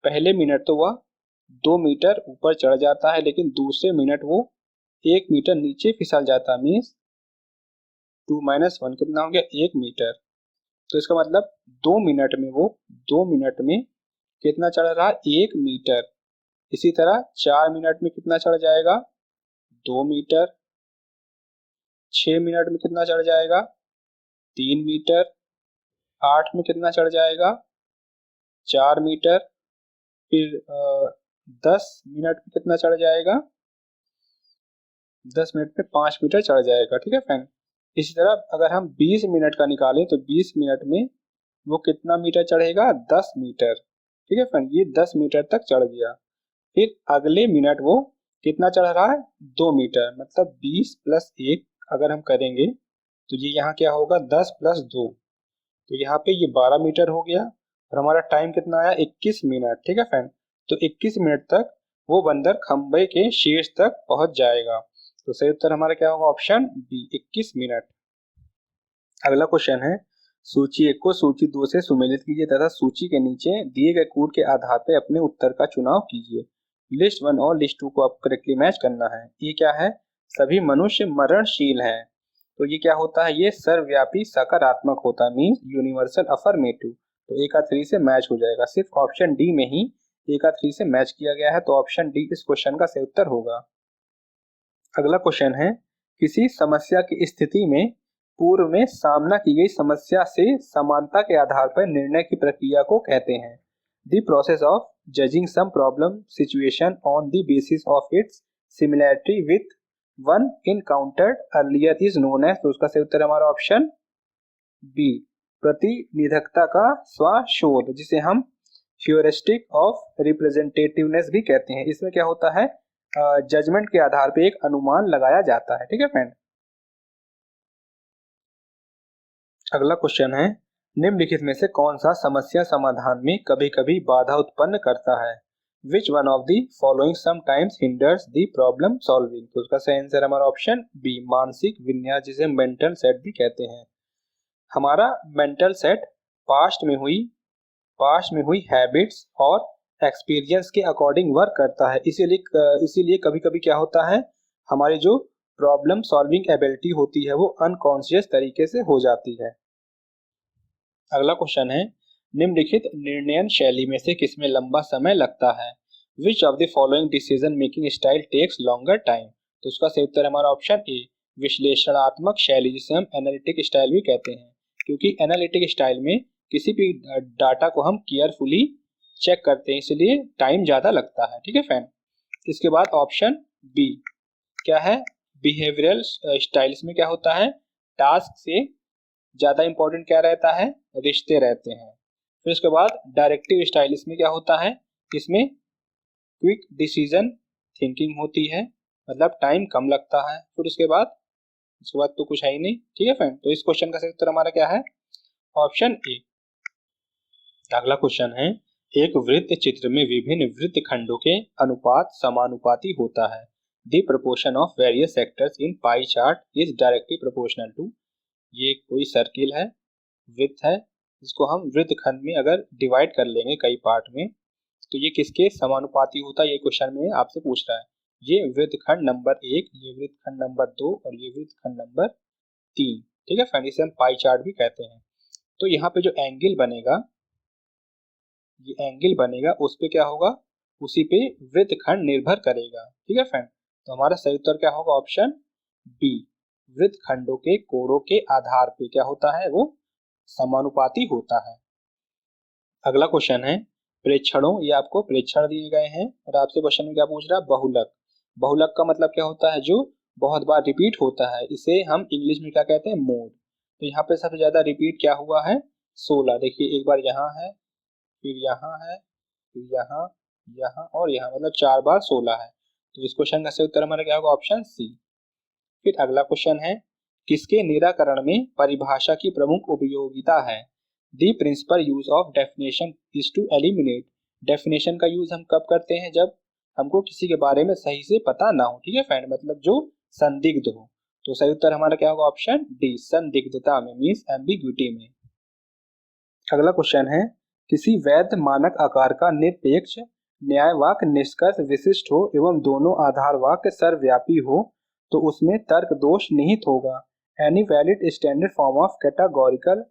पहले मिनट तो वह 2 मीटर ऊपर चढ़ जाता है, लेकिन दूसरे मिनट वो 1 मीटर नीचे फिसल जाता है, मीन्स 2 - 1 कितना हो गया, 1 मीटर। तो इसका मतलब 2 मिनट में वो 2 मिनट में कितना चढ़ रहा है, 1 मीटर। इसी तरह 4 मिनट में कितना चढ़ जाएगा, 2 मीटर। 6 मिनट में कितना चढ़ जाएगा, 3 मीटर। 8 में कितना चढ़ जाएगा, 4 मीटर। फिर 10 मिनट में कितना चढ़ जाएगा, 10 मिनट में 5 मीटर चढ़ जाएगा। ठीक है फ्रेंड, इसी तरह अगर हम 20 मिनट का निकालें तो 20 मिनट में वो कितना मीटर चढ़ेगा, 10 मीटर। ठीक है फ्रेंड, ये 10 मीटर तक चढ़ गया। फिर अगले मिनट वो कितना चढ़ रहा है, 2 मीटर, मतलब 20 + 1 अगर हम करेंगे तो ये यहाँ क्या होगा, 10 + 2, तो यहाँ पे ये 12 मीटर हो गया और हमारा टाइम कितना आया, 21 मिनट। ठीक है फ्रेंड, तो 21 मिनट तक वो बंदर खंबे के शीर्ष तक पहुंच जाएगा। तो सही उत्तर हमारा क्या होगा? Option B 21 minute. अगला क्वेश्चन है, सूची 1 को सूची 2 से सुमेलित कीजिए तथा सूची के नीचे दिए गए कोड के आधार पर अपने उत्तर का चुनाव कीजिए। लिस्ट 1 और लिस्ट 2 को आपको करेक्टली मैच करना है। ये क्या है? सभी मनुष्य मरणशील हैं। तो ये क्या होता है? ये सर्वव्यापी सकारात्मक होता है, मीन्स यूनिवर्सल अफर्मेटिव। तो ए का 3 से मैच हो जाएगा। सिर्फ ऑप्शन डी में ही ए का 3 से मैच किया गया है, तो ऑप्शन डी इस क्वेश्चन का सही उत्तर होगा। अगला क्वेश्चन है, किसी समस्या की स्थिति में पूर्व में सामना की गई समस्या से समानता के आधार पर निर्णय की प्रक्रिया को कहते हैं। The process of judging some problem situation on the basis of its similarity with one encountered earlier is known as. तो उसका सही उत्तर हमारा ऑप्शन बी प्रतिनिधकता का स्वशोध, जिसे हम ह्यूरिस्टिक ऑफ रिप्रेजेंटेटिवनेस भी कहते हैं। इसमें क्या होता है? जजमेंट के आधार पे एक अनुमान लगाया जाता है। ठीक है फ्रेंड। अगला क्वेश्चन है, निम्नलिखित में से कौन सा समस्या समाधान में कभी कभी बाधा उत्पन्न करता है? Which one of the following sometimes hinders the problem solving. तो उसका सही आंसर हमारा ऑप्शन बी मानसिक विन्यास, जिसे मेंटल सेट भी कहते हैं। हमारा मेंटल सेट पास्ट में हुई हैबिट्स और एक्सपीरियंस के अकॉर्डिंग वर्क करता है। इसीलिए कभी कभी क्या होता है, हमारी जो प्रॉब्लम सॉल्विंग एबिलिटी होती है वो अनकॉन्शियस तरीके से हो जाती है। अगला क्वेश्चन है, निम्नलिखित निर्णयन शैली में से किसमें लंबा समय लगता है? Which of the following decision making style takes longer time. तो उसका सही उत्तर हमारा ऑप्शन ए विश्लेषणात्मक शैली, जिसे हम एनालिटिक स्टाइल भी कहते हैं, क्योंकि एनालिटिक स्टाइल में किसी भी डाटा को हम केयरफुली चेक करते हैं, इसलिए टाइम ज्यादा लगता है। ठीक है फ्रेंड। इसके बाद ऑप्शन बी क्या है? बिहेवियरल स्टाइल्स में क्या होता है? टास्क से ज्यादा इंपॉर्टेंट क्या रहता है? रिश्ते रहते हैं। फिर उसके बाद डायरेक्टिव स्टाइल, इसमें क्या होता है? इसमें क्विक डिसीजन थिंकिंग होती है, मतलब टाइम कम लगता है। फिर उसके बाद तो कुछ है ही नहीं। ठीक है फ्रेंड। तो इस क्वेश्चन का सही उत्तर हमारा क्या है? Option A. अगला क्वेश्चन है, एक वृत्त चित्र में विभिन्न वृत्त खंडों के अनुपात समानुपाती होता है। The proportion of various sectors in pie chart is directly proportional to. ये कोई सर्किल है, वृत्त है, इसको हम वृत्त खंड में अगर डिवाइड कर लेंगे कई पार्ट में, तो ये किसके समानुपाती होता है? ये क्वेश्चन में आपसे पूछ रहा है। ये वृत्त खंड नंबर 1, ये वृत्त खंड नंबर 2 और ये वृत्त खंड नंबर 3। ठीक है फ्रेंड, इसे हम पाई चार्ट भी कहते हैं। तो यहाँ पे जो एंगल बनेगा, ये एंगल बनेगा, उस पे क्या होगा? उसी पे वृत्त खंड निर्भर करेगा। ठीक है फ्रेंड। तो हमारा सही उत्तर क्या होगा? ऑप्शन बी वृत्त खंडों के कोणों के आधार पे क्या होता है? वो समानुपाती होता है। अगला क्वेश्चन है, प्रेक्षणों, ये आपको प्रेक्षण दिए गए हैं और आपसे क्वेश्चन में क्या पूछ रहा है? बहुलक। बहुलक का मतलब क्या होता है? जो बहुत बार रिपीट होता है, इसे हम इंग्लिश में क्या कहते हैं? मोड। तो यहाँ पे सबसे ज्यादा रिपीट क्या हुआ है? 16। देखिए, एक बार यहाँ है, फिर यहाँ है, फिर यहाँ, यहाँ और यहाँ, मतलब 4 बार 16 है। तो इस क्वेश्चन का सही उत्तर हमारा क्या होगा? Option C. फिर अगला क्वेश्चन है, किसके निराकरण में परिभाषा की प्रमुख उपयोगिता है? The principal use of definition is to eliminate. Definition का यूज हम कब करते हैं? जब हमको किसी के बारे में सही से पता ना हो। ठीक है फ्रेंड, मतलब जो संदिग्ध हो। तो सही उत्तर हमारा क्या होगा? ऑप्शन डी संदिग्धता में, मीन्स एम्बिग्विटी में। अगला क्वेश्चन है, किसी वैध मानक आकार का निरपेक्ष न्याय वाक्य निष्कर्ष विशिष्ट हो एवं दोनों आधार वाक्य सर्वव्यापी हो तो उसमें तर्क दोष निहित होगा। Any valid standard form of categorical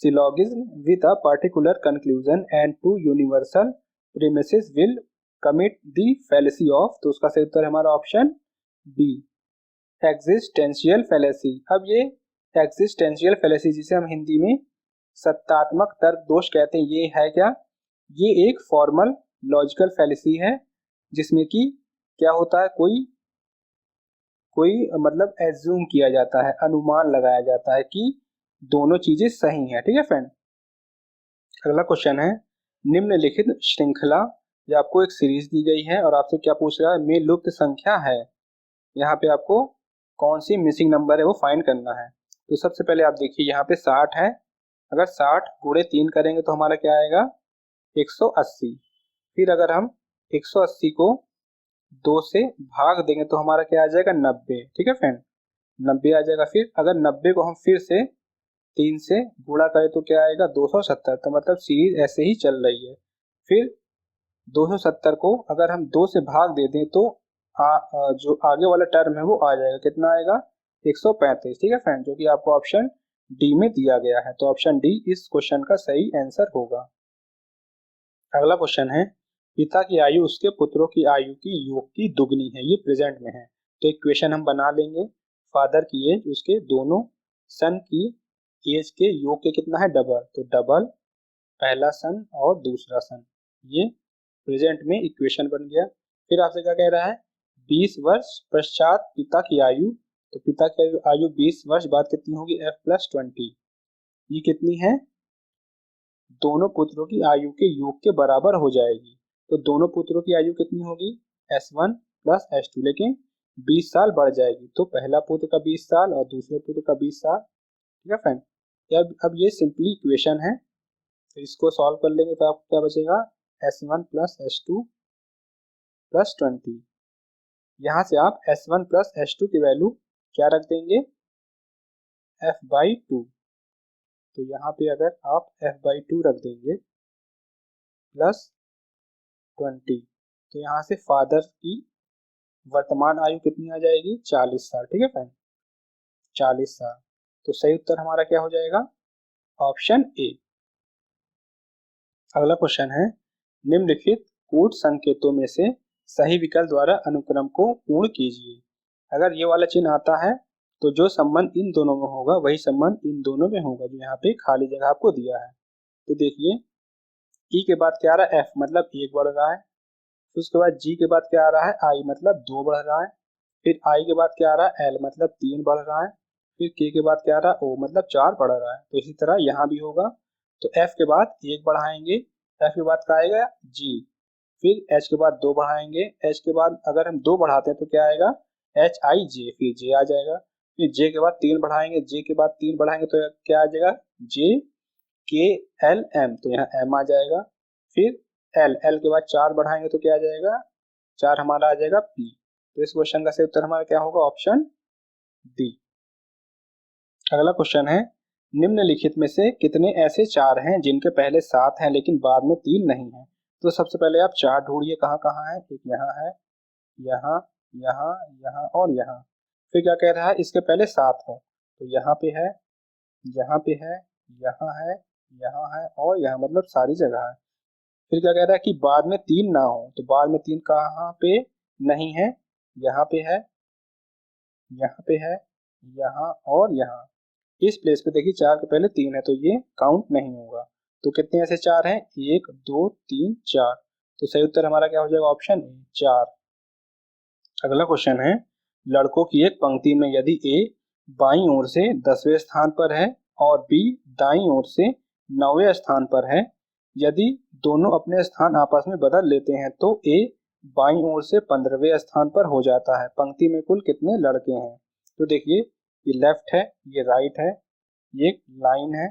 syllogism with a particular conclusion and two universal premises will commit the fallacy of. तो उसका सही उत्तर हमारा ऑप्शन बी एग्जिस्टेंशियल फैलेसी। अब ये एग्जिस्टेंशियल फैलेसी, जिसे हम हिंदी में सत्तात्मक तर्क दोष कहते हैं, ये है क्या? ये एक फॉर्मल लॉजिकल फैलेसी है, जिसमें कि क्या होता है? कोई मतलब एज्यूम किया जाता है, अनुमान लगाया जाता है कि दोनों चीजें सही हैं। ठीक है फ्रेंड। अगला क्वेश्चन है, निम्नलिखित श्रृंखला, ये आपको एक सीरीज दी गई है और आपसे क्या पूछ रहा है? में लुप्त संख्या है। यहाँ पे आपको कौन सी मिसिंग नंबर है वो फाइंड करना है। तो सबसे पहले आप देखिए, यहाँ पे 60 है, अगर 60 गुणे 3 करेंगे तो हमारा क्या आएगा? 180। फिर अगर हम 180 को 2 से भाग देंगे तो हमारा क्या आ जाएगा 90। ठीक है फ्रेंड, 90 आ जाएगा। फिर अगर 90 को हम फिर से 3 से गुणा करें तो क्या आएगा 270। तो मतलब सीरीज ऐसे ही चल रही है। फिर 270 को अगर हम 2 से भाग दे दें तो जो आगे वाला टर्म है वो आ जाएगा, कितना आएगा 135। ठीक है फ्रेंड, जो कि आपको ऑप्शन डी में दिया गया है। तो ऑप्शन डी इस क्वेश्चन का सही आंसर होगा। अगला क्वेश्चन है, पिता की आयु उसके पुत्रों की आयु की योग की दुगनी है, ये प्रेजेंट में है। तो इक्वेशन हम बना लेंगे, फादर की एज उसके दोनों सन की एज के योग के कितना है डबल, तो डबल पहला सन और दूसरा सन, ये प्रेजेंट में इक्वेशन बन गया। फिर आपसे क्या कह रहा है, 20 वर्ष पश्चात पिता की आयु, तो पिता की आयु 20 वर्ष बाद कितनी होगी f+20, ये कितनी है दोनों पुत्रों की आयु के योग के बराबर हो जाएगी। तो दोनों पुत्रों की आयु कितनी होगी S1 प्लस S2, लेकिन 20 साल बढ़ जाएगी। तो पहला पुत्र का 20 साल और दूसरे पुत्र का 20 साल। ठीक है फ्रेंड, अब ये सिंपली इक्वेशन है, तो इसको सॉल्व कर लेंगे तो आपको क्या बचेगा S1 प्लस S2 प्लस 20। यहाँ से आप S1 प्लस S2 की वैल्यू क्या रख देंगे f/2। तो यहाँ पे अगर आप f/2 रख देंगे प्लस 20, तो यहाँ से फादर की वर्तमान आयु कितनी आ जाएगी 40 साल। ठीक है फ्रेंड, 40 साल। तो सही उत्तर हमारा क्या हो जाएगा ऑप्शन ए। अगला क्वेश्चन है, निम्नलिखित कूट संकेतों में से सही विकल्प द्वारा अनुक्रम को पूर्ण कीजिए। अगर ये वाला चिन्ह आता है तो जो संबंध इन दोनों में होगा वही संबंध इन दोनों में होगा, जो यहाँ पे खाली जगह आपको दिया है। तो देखिए ई के बाद क्या आ रहा है एफ मतलब 1 बढ़ रहा है, फिर उसके बाद जी के बाद क्या आ रहा है आई मतलब 2 बढ़ रहा है, फिर आई के बाद क्या आ रहा है एल मतलब 3 बढ़ रहा है, फिर के के बाद क्या आ रहा है ओ मतलब 4 बढ़ रहा है। तो इसी तरह यहाँ भी होगा। तो एफ के बाद 1 बढ़ाएंगे, एफ के बाद क्या आएगा जी, फिर एच के बाद 2 बढ़ाएंगे, एच के बाद अगर हम 2 बढ़ाते हैं तो क्या आएगा एच आई जे, फिर जे आ जाएगा। फिर जे के बाद 3 बढ़ाएंगे, जे के बाद 3 बढ़ाएंगे तो क्या आ जाएगा जे के एल एम, तो यहाँ एम आ जाएगा। फिर एल एल के बाद 4 बढ़ाएंगे तो क्या आ जाएगा 4 हमारा आ जाएगा पी। तो इस क्वेश्चन का सही उत्तर हमारा क्या होगा ऑप्शन डी। अगला क्वेश्चन है, निम्नलिखित में से कितने ऐसे 4 हैं जिनके पहले 7 हैं लेकिन बाद में 3 नहीं है। तो सबसे पहले आप 4 ढूंढिए कहाँ कहाँ है, एक यहाँ है, यहाँ यहाँ यहाँ और यहाँ। फिर क्या कह रहा है इसके पहले 7 हो, तो यहाँ पे है, यहाँ पे है, यहाँ है, यहाँ है और यहाँ, मतलब सारी जगह है। फिर क्या कह रहा है कि बाद में 3 ना हो, तो बाद में 3 कहाँ पे नहीं है, यहाँ पे है, यहाँ पे है, यहाँ और यहाँ। इस प्लेस पे देखिए 4 के पहले 3 है तो ये काउंट नहीं होगा। तो कितने ऐसे 4 हैं 1 2 3 4। तो सही उत्तर हमारा क्या हो जाएगा ऑप्शन ए 4। अगला क्वेश्चन है, लड़कों की एक पंक्ति में यदि ए बाईं ओर से 10वें स्थान पर है और बी दाईं ओर से 9वें स्थान पर है, यदि दोनों अपने स्थान आपस में बदल लेते हैं तो ए बाईं ओर से 15वें स्थान पर हो जाता है। पंक्ति में कुल कितने लड़के हैं। तो देखिए ये लेफ्ट है, ये राइट है, ये एक लाइन है।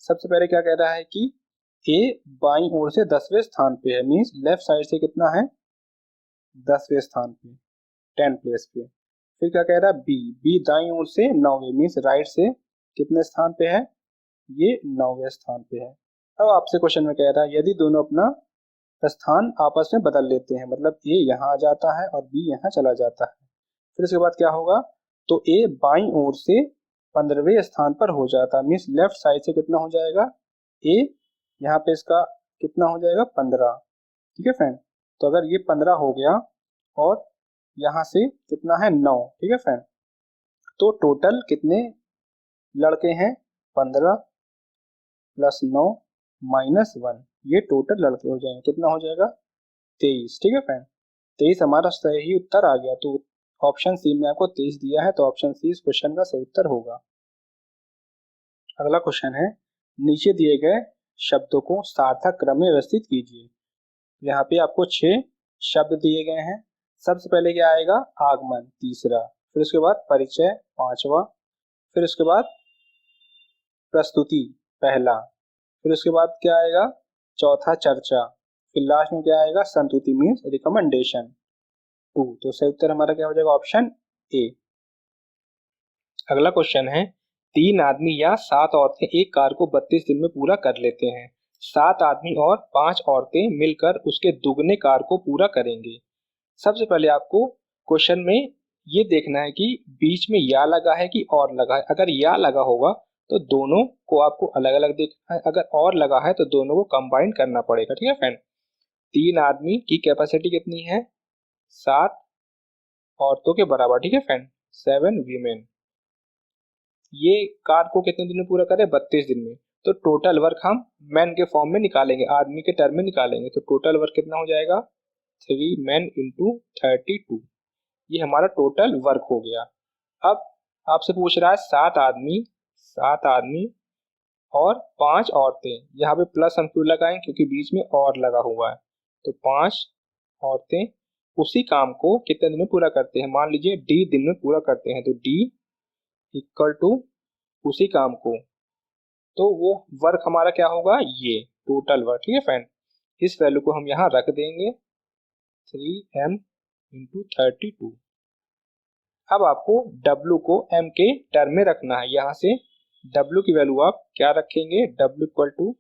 सबसे पहले क्या कह रहा है कि ए बाईं ओर से 10वें स्थान पे है, मीन्स लेफ्ट साइड से कितना है 10वें स्थान पे 10 प्लेस पे। फिर क्या कह रहा है बी बी दाईं ओर से 9वें, मीन्स राइट से कितने स्थान पे है ये 9वें स्थान पे है। अब आपसे क्वेश्चन में कह रहा है यदि दोनों अपना स्थान आपस में बदल लेते हैं, मतलब ए यहाँ आ जाता है और बी यहाँ चला जाता है, फिर इसके बाद क्या होगा तो ए बाईं ओर से 15वें स्थान पर हो जाता है, मीन्स लेफ्ट साइड से कितना हो जाएगा ए, यहाँ पे इसका कितना हो जाएगा 15। ठीक है फ्रेंड, तो अगर ये 15 हो गया और यहाँ से कितना है 9। ठीक है फ्रेंड, तो टोटल कितने लड़के हैं 15 प्लस 9 माइनस 1, ये टोटल लड़के हो जाएंगे, कितना हो जाएगा 23। ठीक है फ्रेंड, 23 हमारा सही उत्तर आ गया। तो ऑप्शन सी में आपको 23 दिया है, तो ऑप्शन सी इस क्वेश्चन का सही उत्तर होगा। अगला क्वेश्चन है, नीचे दिए गए शब्दों को सार्थक क्रम में व्यवस्थित कीजिए। यहाँ पे आपको 6 शब्द दिए गए हैं। सबसे पहले क्या आएगा आगमन तीसरा, फिर उसके बाद परिचय पांचवा, फिर उसके बाद प्रस्तुति पहला, फिर उसके बाद क्या आएगा चौथा चर्चा, फिर लास्ट में क्या आएगा संतुति मीन्स रिकमेंडेशन। 2। तो सही उत्तर हमारा क्या हो जाएगा? Option A. अगला क्वेश्चन है, 3 आदमी या 7 औरतें एक कार को 32 दिन में पूरा कर लेते हैं। 7 आदमी और 5 औरतें मिलकर उसके दुगने कार को पूरा करेंगे। सबसे पहले आपको क्वेश्चन में ये देखना है कि बीच में या लगा है कि और लगा है। अगर या लगा होगा तो दोनों को आपको अलग अलग देखना है, अगर और लगा है तो दोनों को कंबाइन करना पड़ेगा। ठीक है फ्रेंड। 3 आदमी की कैपेसिटी कितनी है? 7 औरतों के बराबर। ठीक है फ्रेंड, 7 वीमेन। ये कार को कितने दिन में पूरा करे? 32 दिन में। तो टोटल वर्क हम मैन के फॉर्म में निकालेंगे, आदमी के टर्म में निकालेंगे। तो टोटल वर्क कितना हो जाएगा? 3 मैन इंटू 32। ये हमारा टोटल वर्क हो गया। अब आपसे पूछ रहा है 7 आदमी और 5 औरतें। यहाँ पे प्लस हम क्यों लगाएं? क्योंकि बीच में और लगा हुआ है। तो 5 औरतें उसी काम को कितने दिन में पूरा करते हैं? मान लीजिए डी दिन में पूरा करते हैं, तो डी इक्वल टू उसी काम को, तो वो वर्क हमारा क्या होगा? ये टोटल वर्क। ठीक है फ्रेंड, इस वैल्यू को हम यहाँ रख देंगे 3m इंटू 32। अब आपको W को M के टर्म में रखना है। यहाँ से W की वैल्यू आप क्या रखेंगे? W equal to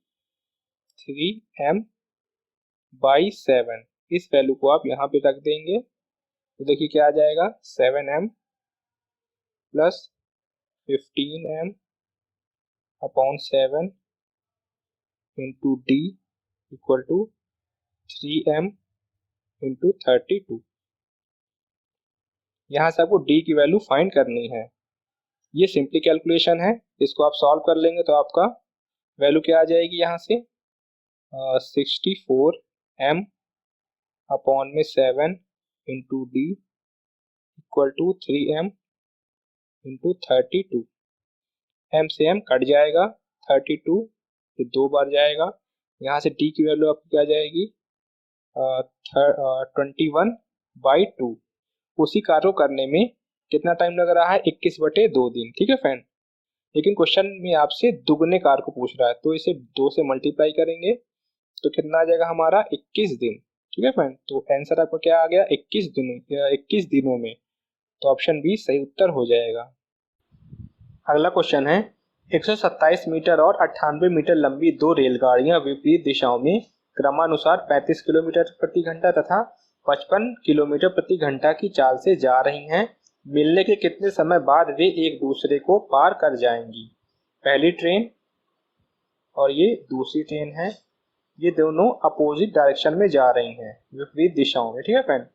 3m by 7। इस वैल्यू को आप यहाँ पे रख देंगे तो देखिए क्या आ जाएगा? 7m plus 15m upon 7 into d equal to 3m into 32। यहाँ से आपको डी की वैल्यू फाइंड करनी है। ये सिंपली कैलकुलेशन है, इसको आप सॉल्व कर लेंगे तो आपका वैल्यू क्या आ जाएगी? यहाँ से 64m अपॉन में 7 into d equal to 3m into 32। m से m कट जाएगा, 32 फिर 2 बार जाएगा। यहाँ से d की वैल्यू आपकी क्या जाएगी? 21/2। उसी कार्य को करने में कितना टाइम लग रहा है? 21/2 दिन। ठीक है फ्रेंड, लेकिन क्वेश्चन में आपसे दुगने कार को पूछ रहा है, तो इसे 2 से मल्टीप्लाई करेंगे तो कितना आ जाएगा हमारा? 21 दिन। ठीक है फ्रेंड, तो आंसर आपका क्या आ गया? 21 दिनों में। तो ऑप्शन बी सही उत्तर हो जाएगा। अगला क्वेश्चन है, 127 मीटर और 98 मीटर लंबी 2 रेलगाड़ियां विपरीत दिशाओं में क्रमानुसार 35 किलोमीटर प्रति घंटा तथा 55 किलोमीटर प्रति घंटा की चाल से जा रही हैं। मिलने के कितने समय बाद वे एक दूसरे को पार कर जाएंगी? पहली ट्रेन और ये दूसरी ट्रेन है, ये दोनों अपोजिट डायरेक्शन में जा रही हैं, विपरीत दिशाओं में। ठीक है फ्रेंड,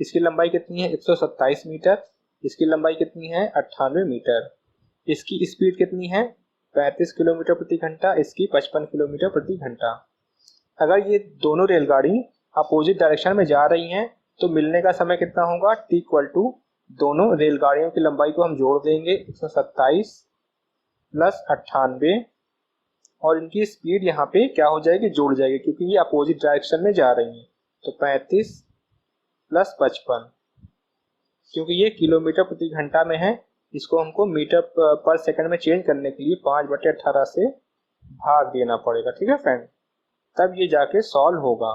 इसकी लंबाई कितनी है? 127 मीटर। इसकी लंबाई कितनी है? 98 मीटर। इसकी स्पीड कितनी है? 35 किलोमीटर प्रति घंटा। इसकी 55 किलोमीटर प्रति घंटा। अगर ये दोनों रेलगाड़ी अपोजिट डायरेक्शन में जा रही हैं तो मिलने का समय कितना होगा? टी इक्वल टू दोनों रेलगाड़ियों की लंबाई को हम जोड़ देंगे, 127 प्लस 98, और इनकी स्पीड यहाँ पे क्या हो जाएगी? जुड़ जाएगी, क्योंकि ये अपोजिट डायरेक्शन में जा रही हैं। तो 35 प्लस 55, क्योंकि ये किलोमीटर प्रति घंटा में है, इसको हमको मीटर पर सेकंड में चेंज करने के लिए 5/18 से भाग देना पड़ेगा। ठीक है फ्रेंड, तब ये जाके सॉल्व होगा।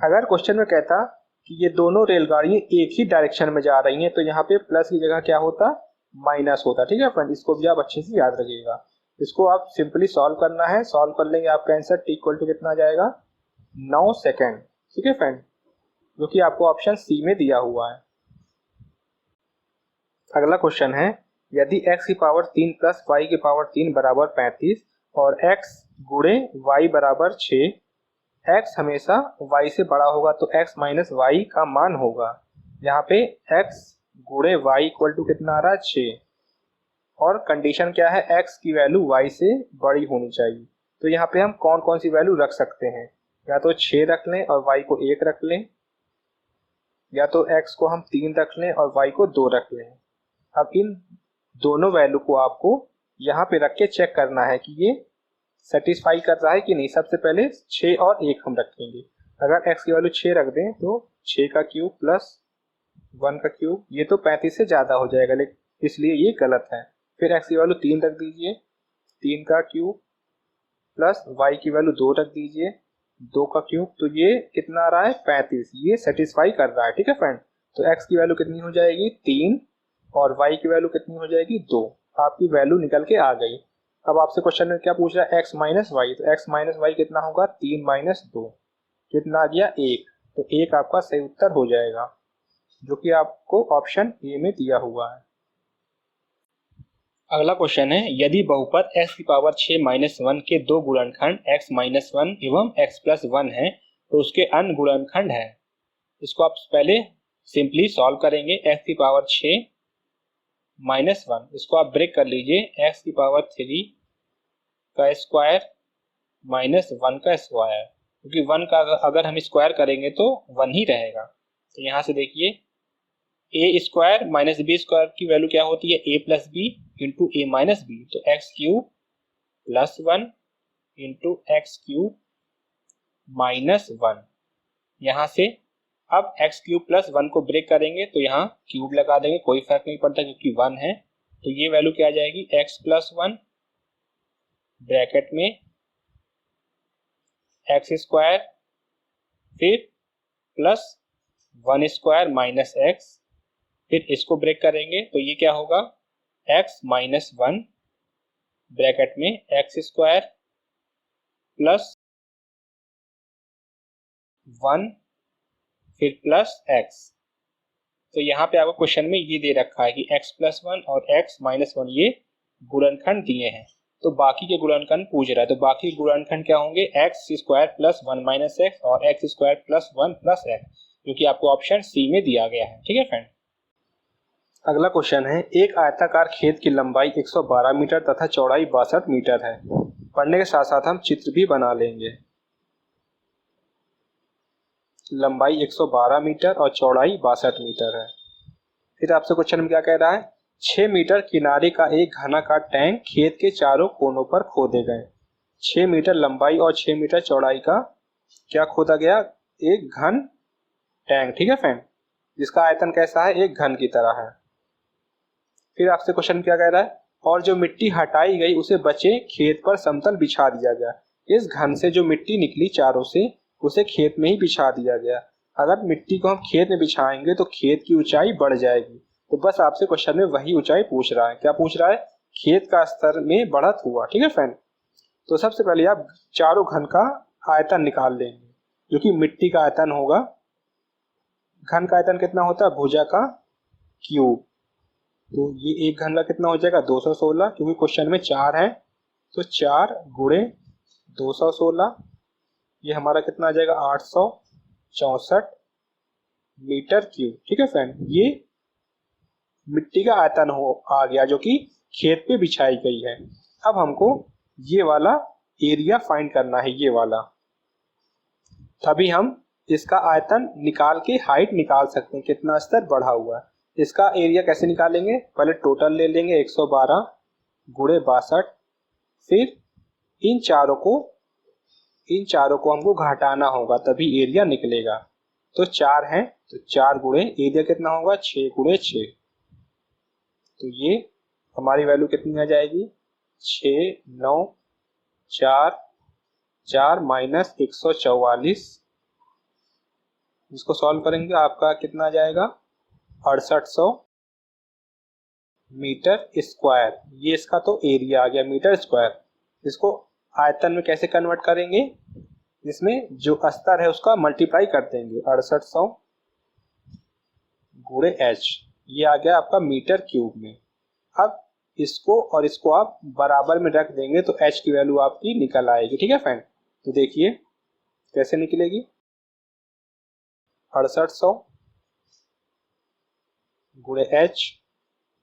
अगर क्वेश्चन में कहता कि ये दोनों रेलगाड़ियां एक ही डायरेक्शन में जा रही हैं तो यहाँ पे प्लस की जगह क्या होता? माइनस होता। ठीक है फ्रेंड, इसको भी आप अच्छे से याद रखिएगा। इसको आप सिंपली सॉल्व करना है, सॉल्व कर लेंगे आपका आंसर टी इक्वल टू कितना आ जाएगा? 9 सेकेंड। ठीक है फ्रेंड, जो कि आपको ऑप्शन सी में दिया हुआ है। अगला क्वेश्चन है, यदि x की पावर 3 प्लस y की पावर 3 बराबर 35 और x गुणे y बराबर 6, x हमेशा y से बड़ा होगा तो x माइनस y का मान होगा। यहाँ पे x गुणे y इक्वल टू कितना आ रहा है? 6, और कंडीशन क्या है? x की वैल्यू y से बड़ी होनी चाहिए। तो यहाँ पे हम कौन कौन सी वैल्यू रख सकते हैं? या तो 6 रख लें और y को 1 रख लें, या तो x को हम 3 रख लें और y को 2 रख लें। अब इन दोनों वैल्यू को आपको यहाँ पे रख के चेक करना है कि ये सेटिस्फाई कर रहा है कि नहीं। सबसे पहले 6 और 1 हम रखेंगे। अगर x की वैल्यू 6 रख दें तो 6 का क्यूब प्लस 1 का क्यूब, ये तो 35 से ज़्यादा हो जाएगा, लेकिन इसलिए ये गलत है। फिर x की वैल्यू 3 रख दीजिए, 3 का क्यूब प्लस y की वैल्यू 2 रख दीजिए, 2 का क्यूब, तो ये कितना आ रहा है 35, ये सेटिस्फाई कर रहा है। ठीक है फ्रेंड, तो x की वैल्यू कितनी हो जाएगी 3 और y की वैल्यू कितनी हो जाएगी 2। आपकी वैल्यू निकल के आ गई। अब आपसे क्वेश्चन में क्या पूछ रहा है x माइनस वाई, तो x माइनस वाई कितना होगा 3 माइनस 2, कितना आ गया 1, तो 1 आपका सही उत्तर हो जाएगा, जो कि आपको ऑप्शन ए में दिया हुआ है। अगला क्वेश्चन है, यदि बहुपद x की पावर 6 माइनस 1 के दो गुणनखंड x माइनस 1 एवं x प्लस 1 है तो उसके अन्य गुणनखंड है। इसको आप पहले सिंपली सॉल्व करेंगे। x की पावर 6 माइनस 1, इसको आप ब्रेक कर लीजिए, x की पावर 3 का स्क्वायर माइनस 1 का स्क्वायर, क्योंकि 1 का अगर हम स्क्वायर करेंगे तो 1 ही रहेगा। तो यहाँ से देखिए ए स्क्वायर माइनस बी स्क्वायर की वैल्यू क्या होती है A plus B into A minus B, तो X cube plus 1 into x cube minus 1। यहाँ से अब एक्स क्यूब प्लस 1 को ब्रेक करेंगे तो यहाँ क्यूब लगा देंगे, कोई फर्क नहीं पड़ता क्योंकि 1 है। तो ये वैल्यू क्या आ जाएगी एक्स प्लस 1 ब्रैकेट में एक्स स्क्वायर फिर प्लस 1 स्क्वायर माइनस एक्स, फिर इसको ब्रेक करेंगे तो ये क्या होगा x माइनस 1 ब्रैकेट में एक्स स्क्वायर प्लस 1 फिर प्लस x। तो यहाँ पे आपको क्वेश्चन में ये दे रखा है कि x प्लस 1 और x माइनस 1 ये गुणनखंड दिए हैं, तो बाकी के गुणनखंड पूछ रहा है। तो बाकी गुणनखंड क्या होंगे x square plus 1 minus x और x square plus 1 plus x, जो कि आपको ऑप्शन सी में दिया गया है। ठीक है फ्रेंड, अगला क्वेश्चन है, एक आयताकार खेत की लंबाई 112 मीटर तथा चौड़ाई 62 मीटर है। पढ़ने के साथ साथ हम चित्र भी बना लेंगे। लंबाई 112 मीटर और चौड़ाई 62 मीटर है। फिर आपसे क्वेश्चन में क्या कह रहा है, 6 मीटर किनारे का एक घनाकार टैंक खेत के चारों कोनों पर खोदे गए। 6 मीटर लंबाई और 6 मीटर चौड़ाई का क्या खोदा गया, एक घन टैंक। ठीक है फ्रेंड, जिसका आयतन कैसा है एक घन की तरह है। फिर आपसे क्वेश्चन क्या कह रहा है, और जो मिट्टी हटाई गई उसे बचे खेत पर समतल बिछा दिया गया। इस घन से जो मिट्टी निकली चारों से उसे खेत में ही बिछा दिया गया। अगर मिट्टी को हम खेत में बिछाएंगे तो खेत की ऊंचाई बढ़ जाएगी। तो बस आपसे क्वेश्चन में वही ऊंचाई पूछ रहा है। क्या पूछ रहा है, खेत का स्तर में बढ़त हुआ। ठीक है फ्रेंड, तो सबसे पहले आप चारों घन का आयतन निकाल लेंगे, जो कि मिट्टी का आयतन होगा। घन का आयतन कितना होता है भुजा का क्यूब, तो ये एक घन का कितना हो जाएगा 216, क्योंकि क्वेश्चन में 4 है तो 4 गुणे 216, ये हमारा कितना आ जाएगा 864 मीटर क्यूब। ठीक है फ्रेंड, ये मिट्टी का आयतन हो आ गया जो कि खेत पे बिछाई गई है। अब हमको ये वाला एरिया फाइंड करना है, ये वाला, तभी हम इसका आयतन निकाल के हाइट निकाल सकते हैं, कितना स्तर बढ़ा हुआ है। इसका एरिया कैसे निकालेंगे, पहले टोटल ले लेंगे 112 गुणे 62, फिर इन चारों को हमको घटाना होगा तभी एरिया निकलेगा। तो 4 है तो 4 गुणे एरिया कितना होगा 6 गुणे 6, तो ये हमारी वैल्यू कितनी आ जाएगी 6 9 4 4 माइनस 144, इसको सॉल्व करेंगे आपका कितना आ जाएगा 6800 मीटर स्क्वायर। ये इसका तो एरिया आ गया मीटर स्क्वायर। इसको आयतन में कैसे कन्वर्ट करेंगे, इसमें जो स्तर है उसका मल्टीप्लाई कर देंगे 6800 गुणे h, ये आ गया आपका मीटर क्यूब में। अब इसको और इसको आप बराबर में रख देंगे तो h की वैल्यू आपकी निकल आएगी। ठीक है फ्रेंड, तो देखिए कैसे निकलेगी 6800 गुणे h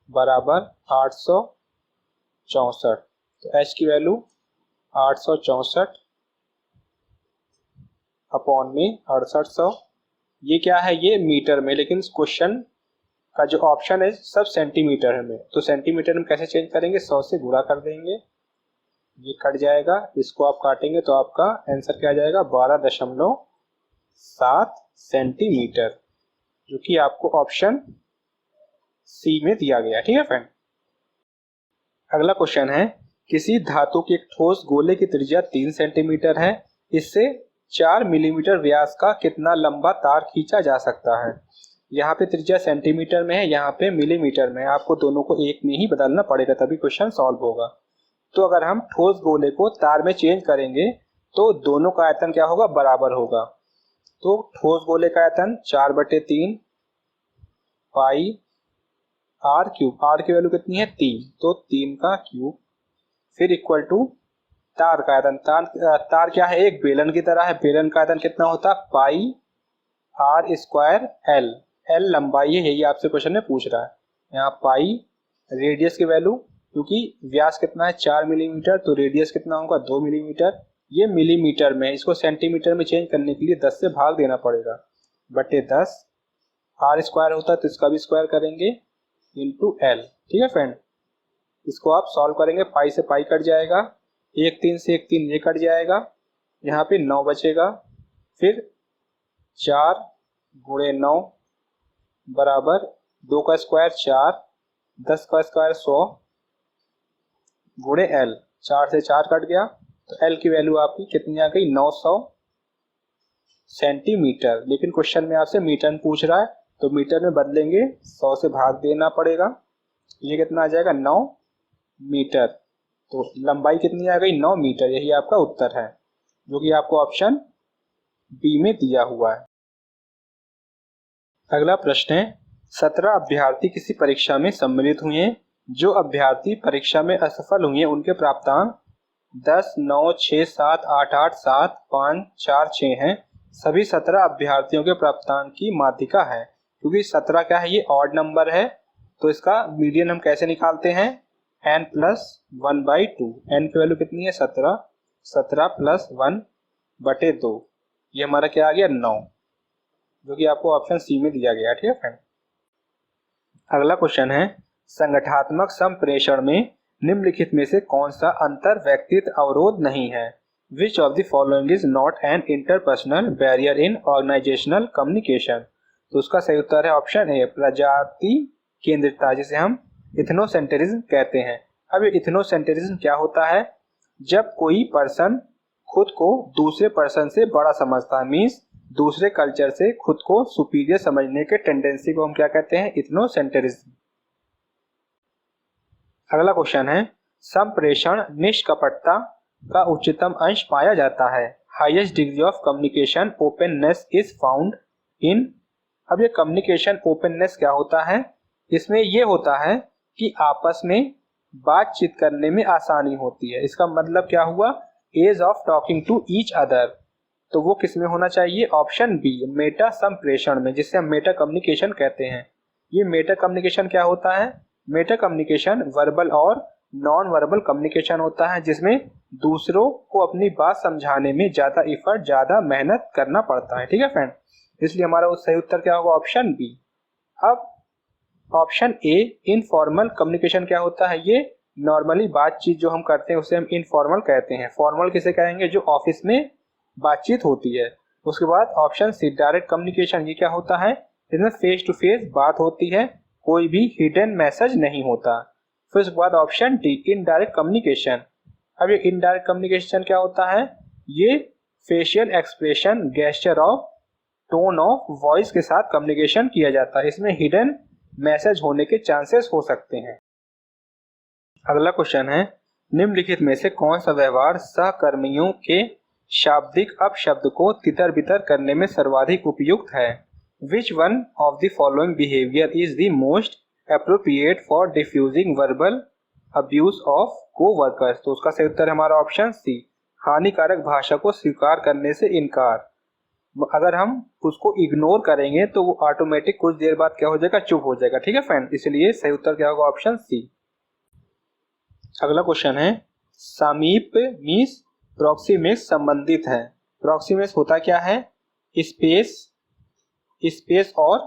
बराबर 864, तो h की वैल्यू 864 अपॉन में 6800, ये क्या है ये मीटर में, लेकिन क्वेश्चन का जो ऑप्शन है सब सेंटीमीटर में, तो सेंटीमीटर में कैसे चेंज करेंगे 100 से गुणा कर देंगे, ये कट जाएगा, इसको आप काटेंगे तो आपका आंसर क्या आ जाएगा 12.7 सेंटीमीटर, जो कि आपको ऑप्शन सी में दिया गया। ठीक है फ्रेंड, अगला क्वेश्चन है, किसी धातु के एक ठोस गोले की त्रिज्या 3 सेंटीमीटर है, इससे 4 मिलीमीटर व्यास का कितना लंबा तार खींचा जा सकता है। यहाँ पे त्रिज्या सेंटीमीटर में है, यहाँ पे मिलीमीटर में है। आपको दोनों को एक में ही बदलना पड़ेगा तभी क्वेश्चन सॉल्व होगा। तो अगर हम ठोस गोले को तार में चेंज करेंगे तो दोनों का आयतन क्या होगा, बराबर होगा। तो ठोस गोले का आयतन 4/3 पाई आर क्यूब, आर की वैल्यू कितनी है 3, तो 3 का क्यूब, फिर इक्वल टू तार का आयतन, तार क्या है, एक बेलन की तरह है, बेलन का आयतन कितना होता है पाई आर स्क्वायर एल, एल लंबाई है, यही आपसे क्वेश्चन में पूछ रहा है। यहाँ पाई रेडियस की वैल्यू, क्योंकि व्यास कितना है 4 मिलीमीटर, तो रेडियस कितना होगा 2 मिलीमीटर, ये मिलीमीटर में, इसको सेंटीमीटर में चेंज करने के लिए 10 से भाग देना पड़ेगा, बटे 10, आर स्क्वायर होता है तो इसका भी स्क्वायर करेंगे इंटू एल। ठीक है फ्रेंड, इसको आप सॉल्व करेंगे, पाई से पाई कट जाएगा, 1 3 से 1 3 ये कट जाएगा, यहाँ पे 9 बचेगा, फिर 4 गुणे 9 बराबर 2 का स्क्वायर 4, 10 का स्क्वायर 100 गुणे एल, 4 से 4 कट गया, तो एल की वैल्यू आपकी कितनी आ गई 900 सेंटीमीटर। लेकिन क्वेश्चन में आपसे मीटर में पूछ रहा है तो मीटर में बदलेंगे, 100 से भाग देना पड़ेगा, ये कितना आ जाएगा 9 मीटर। तो लंबाई कितनी आ गई 9 मीटर, यही आपका उत्तर है जो कि आपको ऑप्शन बी में दिया हुआ है। अगला प्रश्न है, 17 अभ्यर्थी किसी परीक्षा में सम्मिलित हुए हैं। जो अभ्यर्थी परीक्षा में असफल हुए उनके प्राप्तांक 10, 9, 6, 7, 8, 8, 7, 5, 4, 6 हैं। सभी 17 अभ्यर्थियों के प्राप्तांक की माध्यिका है। क्योंकि 17 क्या है, ये ऑड नंबर है, तो इसका मीडियन हम कैसे निकालते हैं, n+1/2। n की वैल्यू कितनी है 17, 17 + 1/2, ये हमारा क्या आ गया 9, जो कि आपको ऑप्शन सी में दिया गया। ठीक है फ्रेंड, अगला क्वेश्चन है, संगठनात्मक संप्रेषण में निम्नलिखित में से कौन सा अंतर व्यक्तित्व अवरोध नहीं है। Which of the following is not an interpersonal barrier in organisational communication. तो उसका सही उत्तर है ऑप्शन ए, प्रजाति केंद्रितता, जिसे हम इथनोसेंट्रिज्म कहते हैं। अब ये इथनोसेंट्रिज्म क्या होता है, जब कोई पर्सन खुद को दूसरे पर्सन से बड़ा समझता है, मीन्स दूसरे कल्चर से खुद को सुपीरियर समझने के टेंडेंसी को हम क्या कहते हैं, इथनोसेंट्रिज्म। अगला क्वेश्चन है, संप्रेषण निष्कपटता का उच्चतम अंश पाया जाता है। Highest degree of communication openness is found in. अब ये कम्युनिकेशन ओपननेस क्या होता है, इसमें ये होता है कि आपस में बातचीत करने में आसानी होती है। इसका मतलब क्या हुआ, ease of talking to each other, तो वो किस में होना चाहिए, ऑप्शन बी, मेटा संप्रेषण में, जिसे हम मेटा कम्युनिकेशन कहते हैं। ये मेटा कम्युनिकेशन क्या होता है, मेटा कम्युनिकेशन वर्बल और नॉन वर्बल कम्युनिकेशन होता है, जिसमें दूसरों को अपनी बात समझाने में ज्यादा एफर्ट, ज्यादा मेहनत करना पड़ता है। ठीक है फ्रेंड, इसलिए हमारा सही उत्तर क्या होगा, ऑप्शन बी। अब ऑप्शन ए, इनफॉर्मल कम्युनिकेशन क्या होता है, ये नॉर्मली बातचीत जो हम करते हैं उसे हम इनफॉर्मल कहते हैं। फॉर्मल किसे कहेंगे, जो ऑफिस में बातचीत होती है। उसके बाद ऑप्शन सी, डायरेक्ट कम्युनिकेशन, ये क्या होता है, इसमें फेस टू फेस बात होती है, कोई भी हिडन मैसेज नहीं होता। फिर उसके बाद ऑप्शन डी, इनडायरेक्ट कम्युनिकेशन। अब ये इनडायरेक्ट कम्युनिकेशन क्या होता है, ये facial expression, gesture of, tone of voice के साथ कम्युनिकेशन किया जाता है, इसमें हिडन मैसेज होने के चांसेस हो सकते हैं। अगला क्वेश्चन है, निम्नलिखित में से कौन सा व्यवहार सहकर्मियों के शाब्दिक अपशब्द को तितर बितर करने में सर्वाधिक उपयुक्त है। Which one of the following behavior is the most appropriate for diffusing verbal abuse of coworkers. तो उसका सही उत्तर है हमारा ऑप्शन सी, हानिकारक भाषा को स्वीकार करने से इनकार। अगर हम उसको इग्नोर करेंगे तो वो ऑटोमेटिक कुछ देर बाद क्या हो जाएगा, चुप हो जाएगा। ठीक है फ्रेंड, इसलिए सही उत्तर क्या होगा, ऑप्शन सी। अगला क्वेश्चन है, समीप मीन्स प्रॉक्सिमिक्स संबंधित है। प्रॉक्सिमिक्स होता क्या है, स्पेस और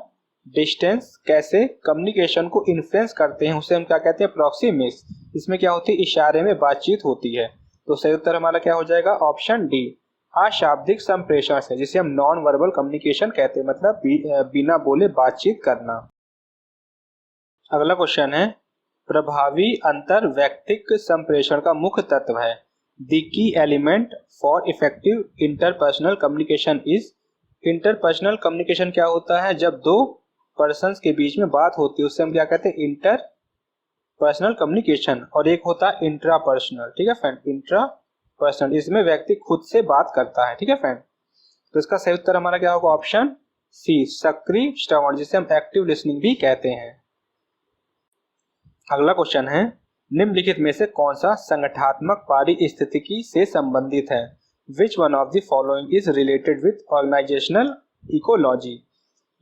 डिस्टेंस कैसे कम्युनिकेशन को इन्फ्लुएंस करते हैं, उसे हम क्या कहते हैं, प्रॉक्सिमिक्स। इसमें क्या होती है, इशारे में बातचीत होती है। तो सही उत्तर हमारा क्या हो जाएगा, ऑप्शन डी, अशाब्दिक संप्रेषण से, जिसे हम नॉन वर्बल कम्युनिकेशन कहते हैं, मतलब बिना बोले बातचीत करना। अगला क्वेश्चन है, प्रभावी अंतर वैयक्तिक संप्रेषण का मुख्य तत्व है। The key element for effective interpersonal communication is. Interpersonal communication क्या होता है? जब दो पर्सन्स के बीच में बात होती है उससे हम क्या कहते हैं? Inter personal communication. और एक होता है इंट्रा पर्सनल। ठीक है फ्रेंड, इंट्रा पर्सनल, इसमें व्यक्ति खुद से बात करता है। ठीक है फ्रेंड, तो इसका सही उत्तर हमारा क्या होगा? ऑप्शन सी, सक्रिय श्रवण, जिसे हम एक्टिव लिसनिंग भी कहते हैं। अगला क्वेश्चन है, निम्नलिखित में से कौन सा संगठनात्मक पारिस्थितिकी से संबंधित है? Which one of the following is related with organisational ecology.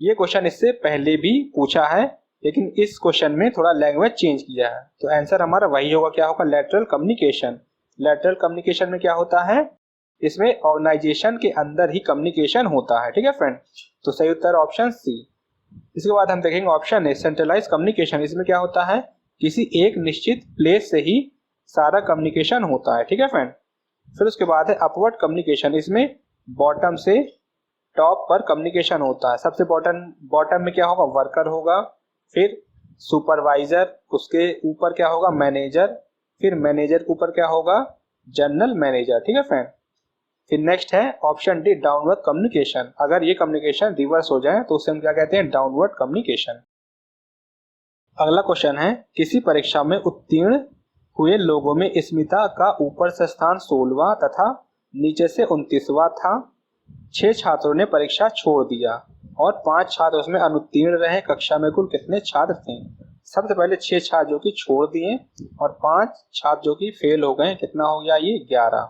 ये क्वेश्चन इससे पहले भी पूछा है, लेकिन इस क्वेश्चन में थोड़ा लैंग्वेज चेंज किया है, तो आंसर हमारा वही होगा। क्या होगा? Lateral communication. लेटरल कम्युनिकेशन में क्या होता है? इसमें ऑर्गेनाइजेशन के अंदर ही कम्युनिकेशन होता है। ठीक है फ्रेंड, तो सही उत्तर ऑप्शन सी। इसके बाद हम देखेंगे ऑप्शन ए, सेंट्रलाइज कम्युनिकेशन। इसमें क्या होता है? किसी एक निश्चित प्लेस से ही सारा कम्युनिकेशन होता है। ठीक है फ्रेंड, फिर उसके बाद है अपवर्ड कम्युनिकेशन। इसमें बॉटम से टॉप पर कम्युनिकेशन होता है। सबसे बॉटम में क्या होगा? वर्कर होगा, फिर सुपरवाइजर, उसके ऊपर क्या होगा? मैनेजर, फिर मैनेजर के ऊपर क्या होगा? General manager. ठीक है फ्रेंड, फिर नेक्स्ट है ऑप्शन डी, डाउनवर्ड कम्युनिकेशन। अगर ये कम्युनिकेशन रिवर्स हो जाए तो उसे हम क्या कहते हैं? Downward communication. अगला क्वेश्चन है, किसी परीक्षा में उत्तीर्ण हुए लोगों में स्मिता का ऊपर से स्थान 16वां तथा नीचे से 29वां था। 6 छात्रों ने परीक्षा छोड़ दिया और 5 छात्र उसमें अनुत्तीर्ण रहे। कक्षा में कुल कितने छात्र थे? सबसे पहले 6 छात्र जो कि छोड़ दिए और 5 छात्र जो कि फेल हो गए। कितना हो गया ये? 11।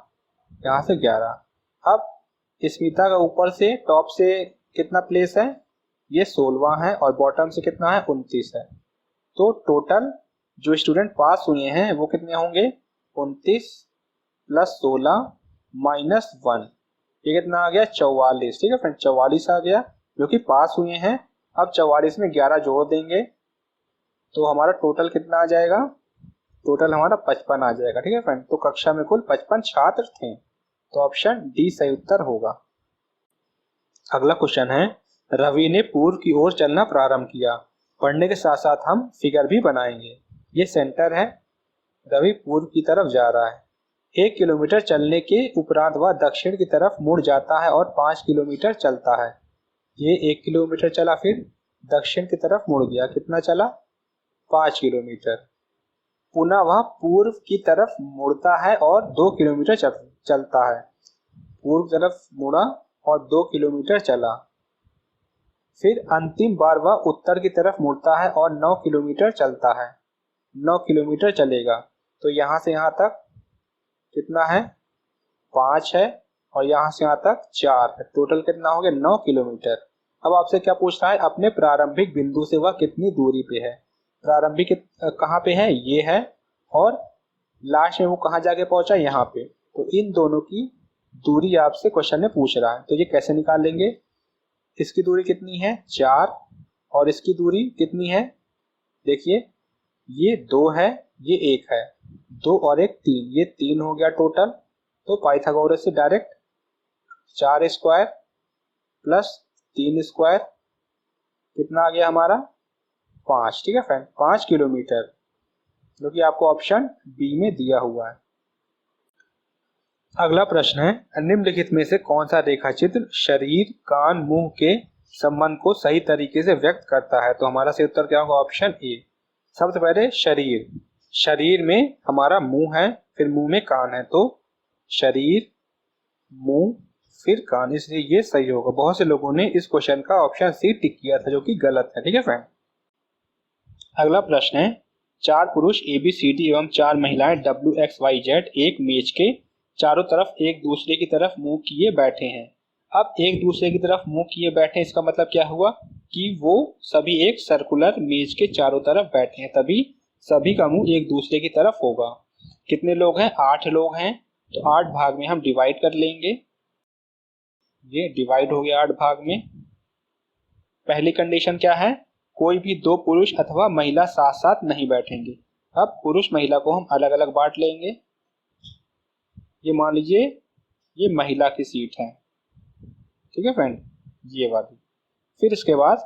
यहाँ से 11। अब स्मिता का ऊपर से टॉप से कितना प्लेस है? ये 16वां है और बॉटम से कितना है? 29 है। तो टोटल जो स्टूडेंट पास हुए हैं वो कितने होंगे? 29 प्लस 16 माइनस 1, ये कितना आ गया? 44। ठीक है फ्रेंड, 44 आ गया जो कि पास हुए हैं। अब 44 में 11 जोड़ देंगे तो हमारा टोटल कितना आ जाएगा? टोटल हमारा 55 आ जाएगा। ठीक है फ्रेंड, तो कक्षा में कुल 55 छात्र थे, तो ऑप्शन डी सही उत्तर होगा। अगला क्वेश्चन है, रवि ने पूर्व की ओर चलना प्रारंभ किया। पढ़ने के साथ साथ हम फिगर भी बनाएंगे। ये सेंटर है, रवि पूर्व की तरफ जा रहा है। 1 किलोमीटर चलने के उपरांत वह दक्षिण की तरफ मुड़ जाता है और 5 किलोमीटर चलता है। ये 1 किलोमीटर चला, फिर दक्षिण की तरफ मुड़ गया। कितना चला? 5 किलोमीटर। पुनः वह पूर्व की तरफ मुड़ता है और 2 किलोमीटर चलता है। पूर्व तरफ मुड़ा और 2 किलोमीटर चला। फिर अंतिम बार वह उत्तर की तरफ मुड़ता है और 9 किलोमीटर चलता है। 9 किलोमीटर चलेगा, तो यहाँ से यहाँ तक कितना है? 5 है और यहाँ से यहाँ तक 4 है। टोटल कितना हो गया? 9 किलोमीटर। अब आपसे क्या पूछ रहा है? अपने प्रारंभिक बिंदु से वह कितनी दूरी पे है? प्रारंभिक कहाँ पे है? ये है, और लास्ट में वो कहाँ जाके पहुंचा? यहाँ पे। तो इन दोनों की दूरी आपसे क्वेश्चन में पूछ रहा है, तो ये कैसे निकालेंगे? इसकी दूरी कितनी है? 4, और इसकी दूरी कितनी है? देखिए, ये 2 है, ये 1 है, 2 और 1 3, ये 3 हो गया टोटल। तो पाइथागोरस से डायरेक्ट 4 स्क्वायर प्लस 3 स्क्वायर कितना आ गया हमारा? 5। ठीक है फ्रेंड, 5 किलोमीटर, जो कि आपको ऑप्शन बी में दिया हुआ है। अगला प्रश्न है, निम्नलिखित में से कौन सा रेखा चित्र शरीर, कान, मुंह के संबंध को सही तरीके से व्यक्त करता है? तो हमारा सही उत्तर क्या होगा? ऑप्शन ए। सबसे पहले शरीर, शरीर में हमारा मुंह है, फिर मुंह में कान है, तो शरीर, मुंह, फिर कान, इसलिए ये सही होगा। बहुत से लोगों ने इस क्वेश्चन का ऑप्शन सी टिक किया था, जो कि गलत है। ठीक है फ्रेंड, अगला प्रश्न है, 4 पुरुष ABCD एवं 4 महिलाएं WXYZ एक मेज के चारों तरफ एक दूसरे की तरफ मुंह किए बैठे हैं। अब एक दूसरे की तरफ मुंह किए बैठे, इसका मतलब क्या हुआ? कि वो सभी एक सर्कुलर मेज के चारों तरफ बैठे हैं, तभी सभी का मुंह एक दूसरे की तरफ होगा। कितने लोग हैं? 8 लोग हैं, तो 8 भाग में हम डिवाइड कर लेंगे। ये डिवाइड हो गया 8 भाग में। पहली कंडीशन क्या है? कोई भी 2 पुरुष अथवा महिला साथ साथ नहीं बैठेंगे। अब पुरुष महिला को हम अलग अलग बांट लेंगे। ये मान लीजिए ये महिला की सीट है, ठीक है फ्रेंड, ये वाली। फिर इसके बाद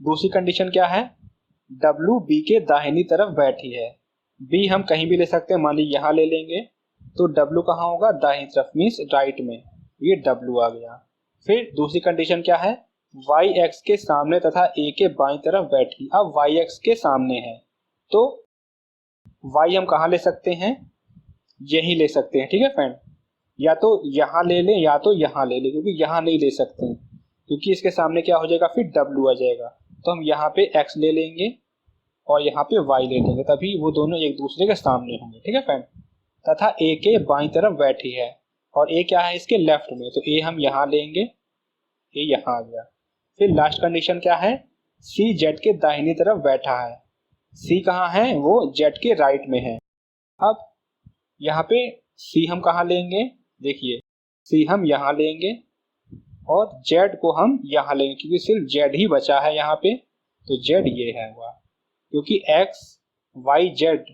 दूसरी कंडीशन क्या है? W B के दाहिनी तरफ बैठी है, बी हम कहीं भी ले सकते हैं, मान लीजिए यहाँ ले लेंगे तो डब्ल्यू कहाँ होगा, दाहिनी तरफ मीन्स राइट में, ये डब्ल्यू आ गया। फिर दूसरी कंडीशन क्या है, वाई एक्स के सामने तथा ए के बाईं तरफ बैठी। अब वाई एक्स के सामने है तो वाई हम कहाँ ले सकते हैं, यही ले सकते हैं, ठीक है फ्रेंड। या तो यहाँ ले लें या तो यहाँ ले लें, क्योंकि यहाँ नहीं ले सकते हैं क्योंकि इसके सामने क्या हो जाएगा, फिर डब्ल्यू आ जाएगा। तो हम यहाँ पे एक्स ले लेंगे और यहाँ पे वाई ले लेंगे, तभी वो दोनों एक दूसरे के सामने होंगे, ठीक है फ्रेंड। तथा ए के बाईं तरफ बैठी है और ए क्या है इसके लेफ्ट में, तो ए हम यहाँ लेंगे, ए यहाँ आ गया। फिर लास्ट कंडीशन क्या है, सी जेड के दाहिनी तरफ बैठा है। सी कहाँ है, वो जेड के राइट में है। अब यहाँ पे सी हम कहाँ लेंगे, देखिए सी हम यहाँ लेंगे और जेड को हम यहाँ लेंगे, क्योंकि सिर्फ जेड ही बचा है यहाँ पे, तो जेड ये है हुआ। क्योंकि X Y Z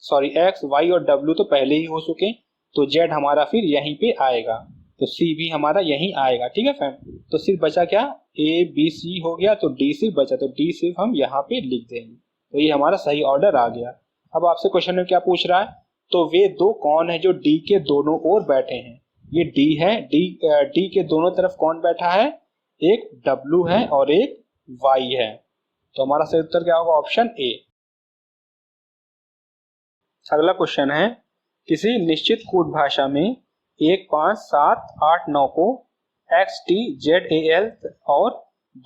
sorry X Y और डब्ल्यू तो पहले ही हो चुके, तो जेड हमारा फिर यहीं पे आएगा, तो सी भी हमारा यहीं आएगा, ठीक है फ्रेंड। तो सिर्फ बचा क्या, ए बी सी हो गया, तो डी सिर्फ बचा, तो डी सिर्फ हम यहाँ पे लिख देंगे, तो ये हमारा सही ऑर्डर आ गया। अब आपसे क्वेश्चन में क्या पूछ रहा है, तो वे दो कौन है जो डी के दोनों ओर बैठे हैं। ये डी है, डी के दोनों तरफ कौन बैठा है, एक डब्ल्यू है और एक वाई है। तो हमारा सही उत्तर क्या होगा, ऑप्शन ए। अगला क्वेश्चन है, किसी निश्चित कोड भाषा में 1 5 7 8 9 को x T Z A L और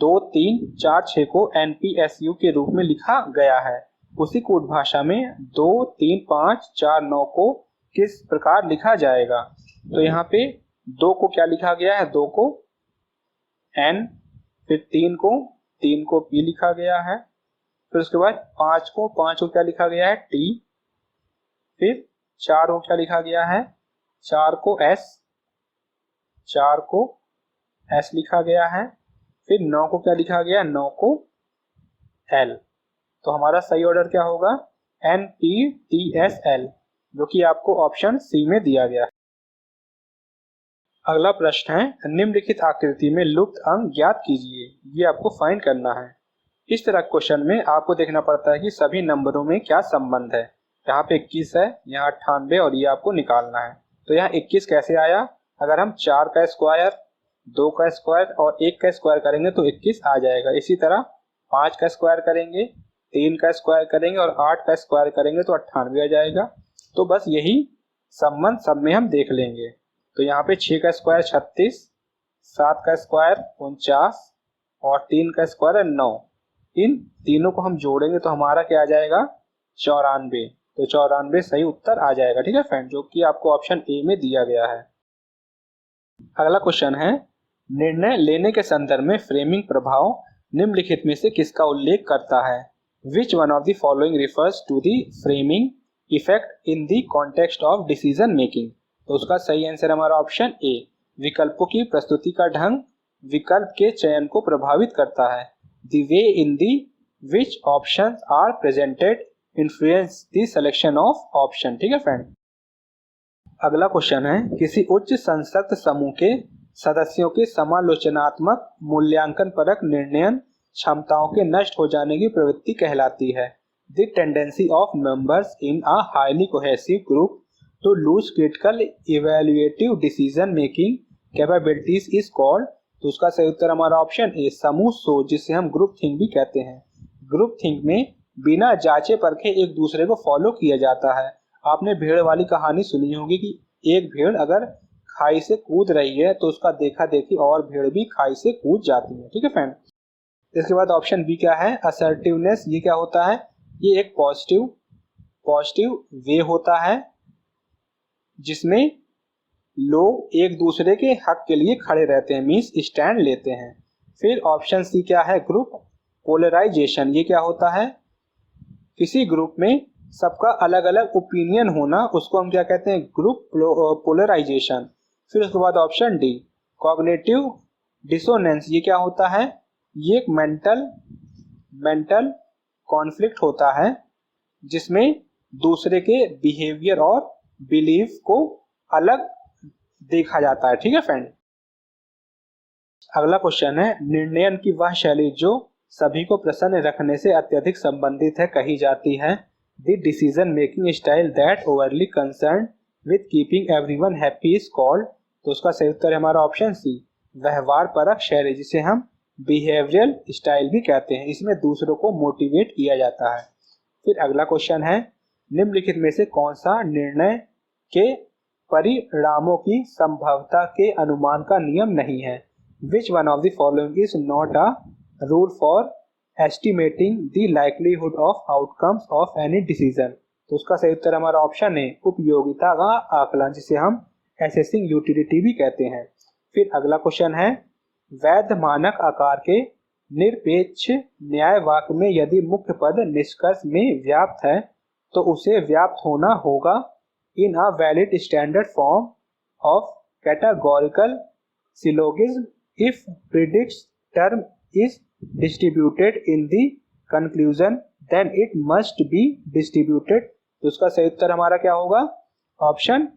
2 3 4 6 को NPSU के रूप में लिखा गया है। उसी कोड भाषा में 2 3 5 4 9 को किस प्रकार लिखा जाएगा। तो यहाँ पे 2 को क्या लिखा गया है, 2 को N, फिर 3 को P लिखा गया है, फिर उसके बाद 5 को क्या लिखा गया है, T, फिर 4 को क्या लिखा गया है, 4 को S लिखा गया है, फिर 9 को क्या लिखा गया, 9 को L। तो हमारा सही ऑर्डर क्या होगा, NPTSL, जो कि आपको ऑप्शन सी में दिया गया है। अगला प्रश्न है, निम्नलिखित आकृति में लुप्त अंक ज्ञात कीजिए, ये आपको फाइंड करना है। इस तरह क्वेश्चन में आपको देखना पड़ता है कि सभी नंबरों में क्या संबंध है। यहाँ पे 21 है, यहाँ 98 और ये आपको निकालना है। तो यहाँ 21 कैसे आया, अगर हम 4 का स्क्वायर, 2 का स्क्वायर और 1 का स्क्वायर करेंगे तो 21 आ जाएगा। इसी तरह 5 का स्क्वायर करेंगे, 3 का स्क्वायर करेंगे और 8 का स्क्वायर करेंगे तो 98 आ जाएगा। तो बस यही संबंध सब में हम देख लेंगे। तो यहाँ पे 6 का स्क्वायर 36, 7 का स्क्वायर 49 और 3 का स्क्वायर 9। इन तीनों को हम जोड़ेंगे तो हमारा क्या आ जाएगा, 94। तो 94 सही उत्तर आ जाएगा, ठीक है फ्रेंड, जो कि आपको ऑप्शन ए में दिया गया है। अगला क्वेश्चन है, निर्णय लेने के संदर्भ में फ्रेमिंग प्रभाव निम्नलिखित में से किसका उल्लेख करता है। Which one of the following refers to the framing effect in the context of decision making. तो उसका सही आंसर हमारा ऑप्शन ए, विकल्पों की प्रस्तुति का ढंग विकल्प के चयन को प्रभावित करता है। The way in the which option are presented influence the selection of option, ठीक है फ्रेंड। अगला क्वेश्चन है, किसी उच्च संसक्त समूह के सदस्यों के समालोचनात्मक मूल्यांकन परक निर्णयन क्षमताओं के नष्ट हो जाने की प्रवृत्ति कहलाती है। The tendency of members in a highly cohesive group to lose critical evaluative decision making capabilities is called. तो उसका सही उत्तर हमारा ऑप्शन ए, समूह सोच, जिसे हम ग्रुप थिंक भी कहते हैं। ग्रुप थिंक में बिना जांचे परखे एक दूसरे को फॉलो किया जाता है। आपने भेड़ वाली कहानी सुनी होगी कि एक भेड़ अगर खाई से कूद रही है तो उसका देखा देखी और भेड़ भी खाई से कूद जाती है, ठीक है फ्रेंड। इसके बाद ऑप्शन बी क्या है, असर्टिवनेस। ये क्या होता है, ये एक पॉजिटिव वे होता है जिसमें लोग एक दूसरे के हक के लिए खड़े रहते हैं, मीन्स स्टैंड लेते हैं। फिर ऑप्शन सी क्या है, ग्रुप पोलराइजेशन। ये क्या होता है, किसी ग्रुप में सबका अलग अलग ओपिनियन होना, उसको हम क्या कहते हैं, ग्रुप पोलराइजेशन। फिर उसके बाद ऑप्शन डी, कॉग्निटिव डिसोनेंस। ये क्या होता है, ये एक मेंटल कॉन्फ्लिक्ट होता है जिसमें दूसरे के बिहेवियर और बिलीफ को अलग देखा जाता है, ठीक है फ्रेंड। अगला क्वेश्चन है, निर्णयन की वह शैली जो सभी को प्रसन्न रखने से अत्यधिक संबंधित है कही जाती है। The decision making style that overly concern with keeping everyone happy is called. तो उसका सही उत्तर है हमारा ऑप्शन सी, व्यवहार परक शैली, जिसे हम बिहेवियरल स्टाइल भी कहते हैं। इसमें दूसरों को मोटिवेट किया जाता है। फिर अगला क्वेश्चन है, निम्नलिखित में से कौन सा निर्णय के परिणामों की संभाव्यता के अनुमान का नियम नहीं है। Which one of the following is not a rule for estimating the likelihood of outcomes of any decision. तो उसका सही उत्तर हमारा ऑप्शन है उपयोगिता का आकलन, जिसे हम एसेसिंग यूटिलिटी भी कहते हैं। फिर अगला क्वेश्चन है, वैध मानक आकार के निरपेक्ष न्याय वाक्य में यदि मुख्य पद निष्कर्ष में व्याप्त है तो उसे व्याप्त होना होगा in a valid standard form of categorical syllogism if predicate term is distributed in the conclusion then it must be distributed. तो उसका सही उत्तर हमारा क्या होगा, ऑप्शन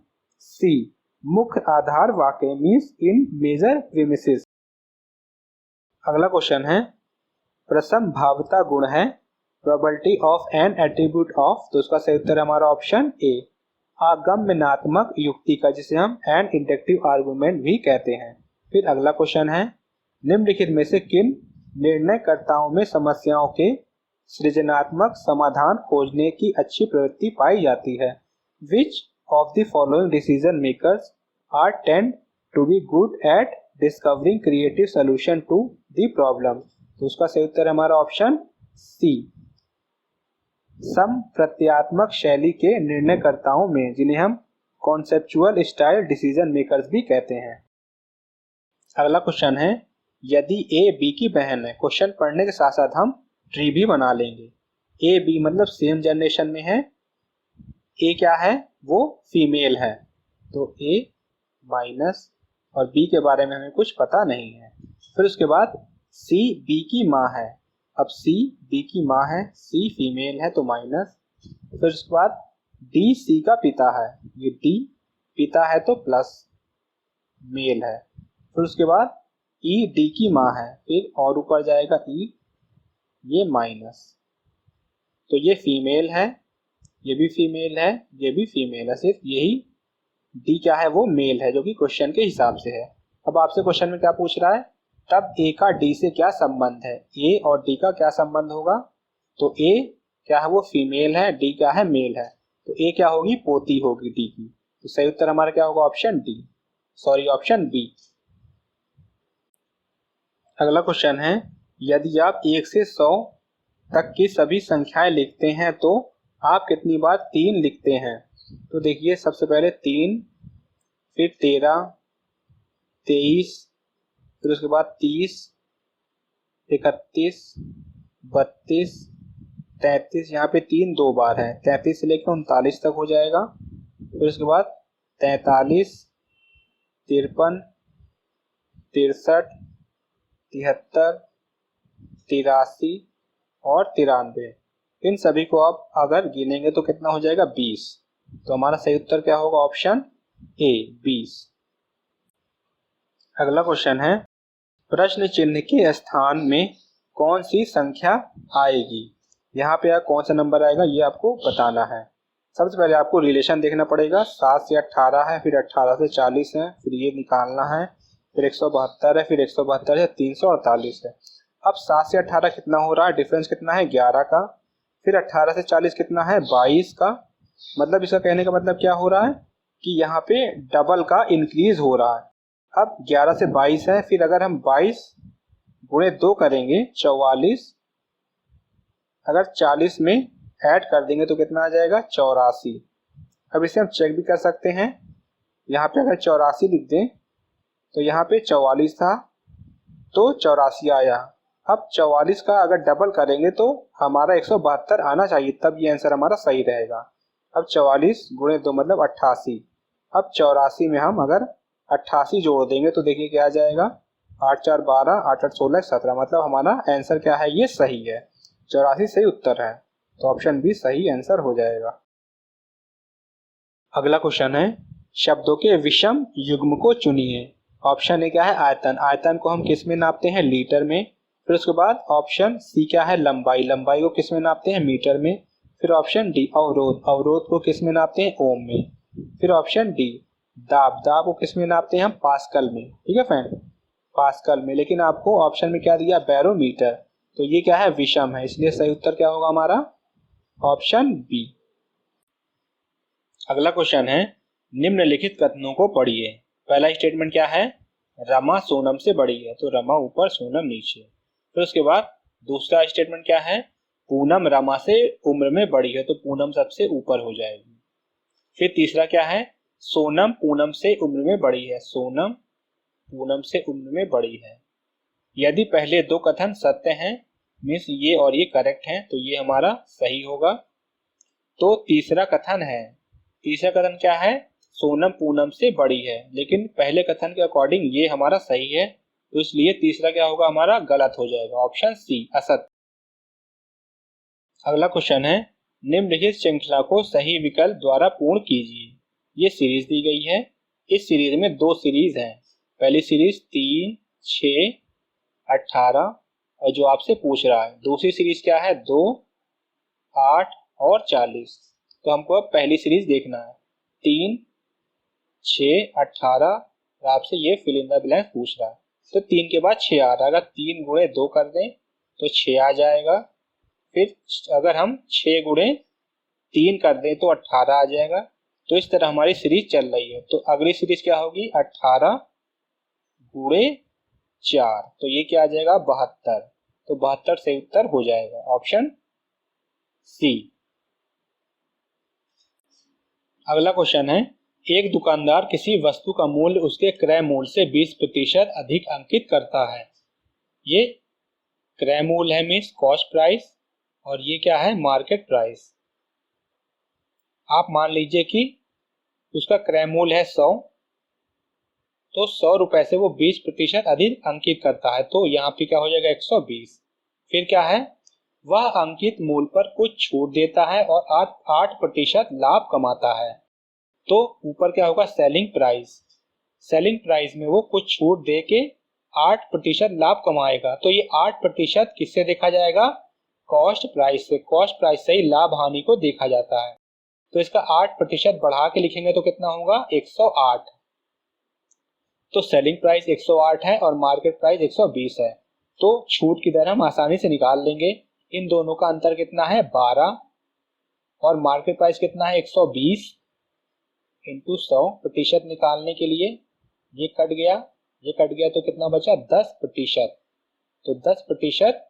सी, मुख्य आधार वाक्य मीन्स इन मेजर प्रीमिसेस। अगला क्वेश्चन है, प्रसंभाव्यता गुण है probability of N attribute of. तो उसका सही उत्तर हमारा ऑप्शन ए, आगमनात्मक युक्ति का, जिसे हम एन इंडक्टिव आर्गुमेंट भी कहते हैं। फिर अगला क्वेश्चन है, निम्नलिखित में से किन निर्णयकर्ताओं में समस्याओं के सृजनात्मक समाधान खोजने की अच्छी प्रवृत्ति पाई जाती है। Which of the following decision makers are tend to be good at discovering creative solution to the problem. तो उसका सही उत्तर हमारा ऑप्शन सी, संप्रत्यात्मक शैली के निर्णयकर्ताओं में, जिन्हें हम कॉन्सेप्चुअल स्टाइल डिसीजन मेकर्स भी कहते हैं। अगला क्वेश्चन है, यदि ए बी की बहन है, क्वेश्चन पढ़ने के साथ साथ हम ट्री भी बना लेंगे। ए बी मतलब सेम जनरेशन में है, ए क्या है, वो फीमेल है, तो ए माइनस और बी के बारे में हमें कुछ पता नहीं है। फिर उसके बाद सी बी की माँ है, अब सी बी की माँ है, सी फीमेल है तो माइनस। फिर उसके बाद डी सी का पिता है, ये डी पिता है तो प्लस मेल है। फिर उसके बाद ई डी की माँ है, फिर और ऊपर जाएगा ई, ये माइनस, तो ये फीमेल है, ये भी फीमेल है, ये भी फीमेल है, सिर्फ यही डी क्या है वो मेल है, जो कि क्वेश्चन के हिसाब से है। अब आपसे क्वेश्चन में क्या पूछ रहा है, तब ए का डी से क्या संबंध है, ए और डी का क्या संबंध होगा। तो ए क्या है वो फीमेल है, डी क्या है मेल है, तो ए क्या होगी पोती होगी डी की। तो सही उत्तर हमारा क्या होगा option D, sorry option B. अगला क्वेश्चन है, यदि आप 1 से 100 तक की सभी संख्याएं लिखते हैं तो आप कितनी बार 3 लिखते हैं। तो देखिए सबसे पहले 3, फिर 13, 23, फिर उसके बाद 30, 31, 32, 33, यहाँ पे 3 2 बार है, 33 से लेकर 39 तक हो जाएगा। फिर उसके बाद 43, 53, 63, 73, 83 और 93, इन सभी को आप अगर गिनेंगे तो कितना हो जाएगा 20। तो हमारा सही उत्तर क्या होगा ऑप्शन ए 20। अगला क्वेश्चन है, प्रश्न चिन्ह के स्थान में कौन सी संख्या आएगी। यहाँ पे कौन सा नंबर आएगा ये आपको बताना है। सबसे पहले आपको रिलेशन देखना पड़ेगा, 7 से 18 है, फिर 18 से 40 है, फिर ये निकालना है, फिर 172 है, फिर 172 है, 348 है। अब 7 से 18 कितना हो रहा है, डिफरेंस कितना है 11 का, फिर 18 से 40 कितना है 22 का। मतलब इसका कहने का मतलब क्या हो रहा है कि यहाँ पे डबल का इंक्रीज हो रहा है। अब 11 से 22 है, फिर अगर हम 22 गुणे 2 करेंगे 44, अगर 40 में ऐड कर देंगे तो कितना आ जाएगा 84। अब इसे हम चेक भी कर सकते हैं, यहाँ पे अगर 84 लिख दें तो यहाँ पे 44 था तो 84 आया। अब 44 का अगर डबल करेंगे तो हमारा 172 आना चाहिए, तब ये आंसर हमारा सही रहेगा। अब 44 गुणे 2 मतलब 88। अब 84 में हम अगर 88 जोड़ देंगे तो देखिए क्या आ जाएगा 8 4 12, 8 8 16 17, मतलब हमारा आंसर क्या है ये सही है, 84 सही उत्तर है, तो ऑप्शन बी सही आंसर हो जाएगा। अगला क्वेश्चन है, शब्दों के विषम युग्म को चुनिए। ऑप्शन ए क्या है आयतन, आयतन को हम किस में नापते हैं लीटर में। फिर उसके बाद ऑप्शन सी क्या है लंबाई, लंबाई को किस में नापते हैं मीटर में। फिर ऑप्शन डी अवरोध, अवरोध को किस में नापते हैं? ओम में। फिर ऑप्शन डी दाब, दाब को किस में नापते हैं हम? पास्कल में। ठीक है फ्रेंड, पास्कल में। लेकिन आपको ऑप्शन में क्या दिया? बैरोमीटर। तो ये क्या है? विषम है, इसलिए सही उत्तर क्या होगा हमारा? Option B. अगला क्वेश्चन है, निम्नलिखित कथनों को पढ़िए। पहला स्टेटमेंट क्या है? रमा सोनम से बड़ी है, तो रमा ऊपर सोनम नीचे। फिर उसके बाद दूसरा स्टेटमेंट क्या है? पूनम रमा से उम्र में बड़ी है, तो पूनम सबसे ऊपर हो जाएगी। फिर तीसरा क्या है? सोनम पूनम से उम्र में बड़ी है, सोनम पूनम से उम्र में बड़ी है। यदि पहले दो कथन सत्य हैं, मीन्स ये और ये करेक्ट हैं, तो ये हमारा सही होगा। तो तीसरा कथन है, तीसरा कथन क्या है? सोनम पूनम से बड़ी है, लेकिन पहले कथन के अकॉर्डिंग ये हमारा सही है, तो इसलिए तीसरा क्या होगा हमारा? गलत हो जाएगा, ऑप्शन सी असत्य। अगला क्वेश्चन है, निम्नलिखित श्रृंखला को सही विकल्प द्वारा पूर्ण कीजिए। ये सीरीज दी गई है, इस सीरीज में दो सीरीज हैं। पहली सीरीज 3, 6, 18 और जो आपसे पूछ रहा है दूसरी सीरीज क्या है? 2, 8 और 40। तो हमको अब पहली सीरीज देखना है, 3, 6, 18 और आपसे ये फिल इन द ब्लैंक पूछ रहा है। तो 3 के बाद 6 आ रहा है, अगर 3 गुणे 2 कर दें तो 6 आ जाएगा। फिर अगर हम 6 गुणे 3 कर दें तो 18 आ जाएगा। तो इस तरह हमारी सीरीज चल रही है। तो अगली सीरीज क्या होगी? 18 गुणे 4, तो ये क्या आ जाएगा? 72। तो 72 सही उत्तर हो जाएगा, ऑप्शन सी। अगला क्वेश्चन है, एक दुकानदार किसी वस्तु का मूल्य उसके क्रय मूल्य से 20% अधिक अंकित करता है। ये क्रय मूल्य है मीन्स कॉस्ट प्राइस, और ये क्या है? Market price. आप मान लीजिए कि उसका क्रय मूल्य है 100, तो 100 रुपए से वो 20% अधिक अंकित करता है, तो यहाँ पे क्या हो जाएगा? 120। फिर क्या है? वह अंकित मूल्य पर कुछ छूट देता है और 8% लाभ कमाता है, तो ऊपर क्या होगा? Selling price. सेलिंग प्राइस में वो कुछ छूट दे के 8% लाभ कमाएगा, तो ये 8% किससे देखा जाएगा? कॉस्ट प्राइस से। कॉस्ट प्राइस से ही लाभ हानि को देखा जाता है, तो इसका 8% बढ़ा के लिखेंगे तो कितना होगा? 108। तो सेलिंग प्राइस 108 है और मार्केट प्राइस 120 है, तो छूट की दर हम आसानी से निकाल लेंगे। इन दोनों का अंतर कितना है? 12, और मार्केट प्राइस कितना है? 120 इंटू 100%। निकालने के लिए ये कट गया, ये कट गया, तो कितना बचा? 10%। तो 10%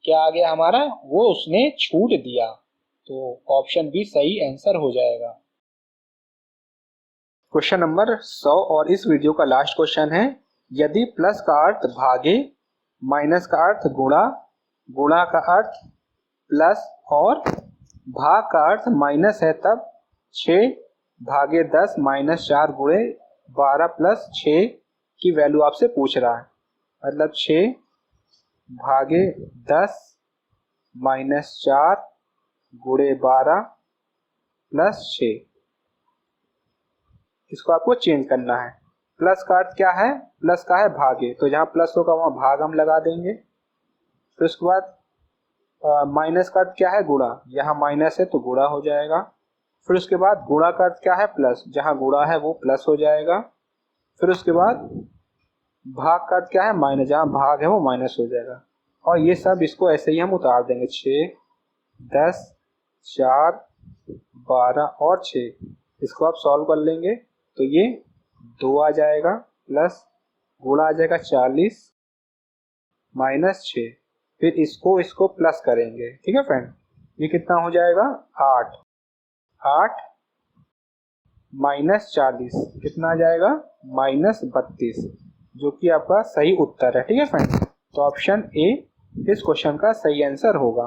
क्या आ गया हमारा? वो उसने छूट दिया, तो ऑप्शन बी सही आंसर हो जाएगा। क्वेश्चन नंबर 100 और इस वीडियो का लास्ट क्वेश्चन है, यदि प्लस का अर्थ भागे, माइनस का अर्थ गुणा, गुणा का अर्थ प्लस और भाग का अर्थ माइनस है, तब 6 भागे 10 माइनस 4 गुणे 12 प्लस 6 की वैल्यू आपसे पूछ रहा है। मतलब 6 भागे 10 माइनस 4 गुणे 12 प्लस 6, इसको आपको चेंज करना है। प्लस का अर्थ क्या है? प्लस का है भागे, तो जहाँ प्लस होगा वहाँ भाग हम लगा देंगे। फिर उसके बाद माइनस का अर्थ क्या है? गुणा, यहाँ माइनस है तो गुणा हो जाएगा। फिर उसके बाद गुणा का अर्थ क्या है? प्लस, जहाँ गुणा है वो प्लस हो जाएगा। फिर उसके बाद भाग का अर्थ क्या है? माइनस, जहाँ भाग है वो माइनस हो जाएगा। और ये सब इसको ऐसे ही हम उतार देंगे, 6, 10, 4, 12 और 6, इसको आप सॉल्व कर लेंगे तो ये 2 आ जाएगा, प्लस गुणा आ जाएगा 40 माइनस 6, फिर इसको प्लस करेंगे। ठीक है फ्रेंड, ये कितना हो जाएगा? 8 माइनस 40 कितना आ जाएगा? माइनस 32, जो कि आपका सही उत्तर है। ठीक है फ्रेंड, तो ऑप्शन ए इस क्वेश्चन का सही आंसर होगा।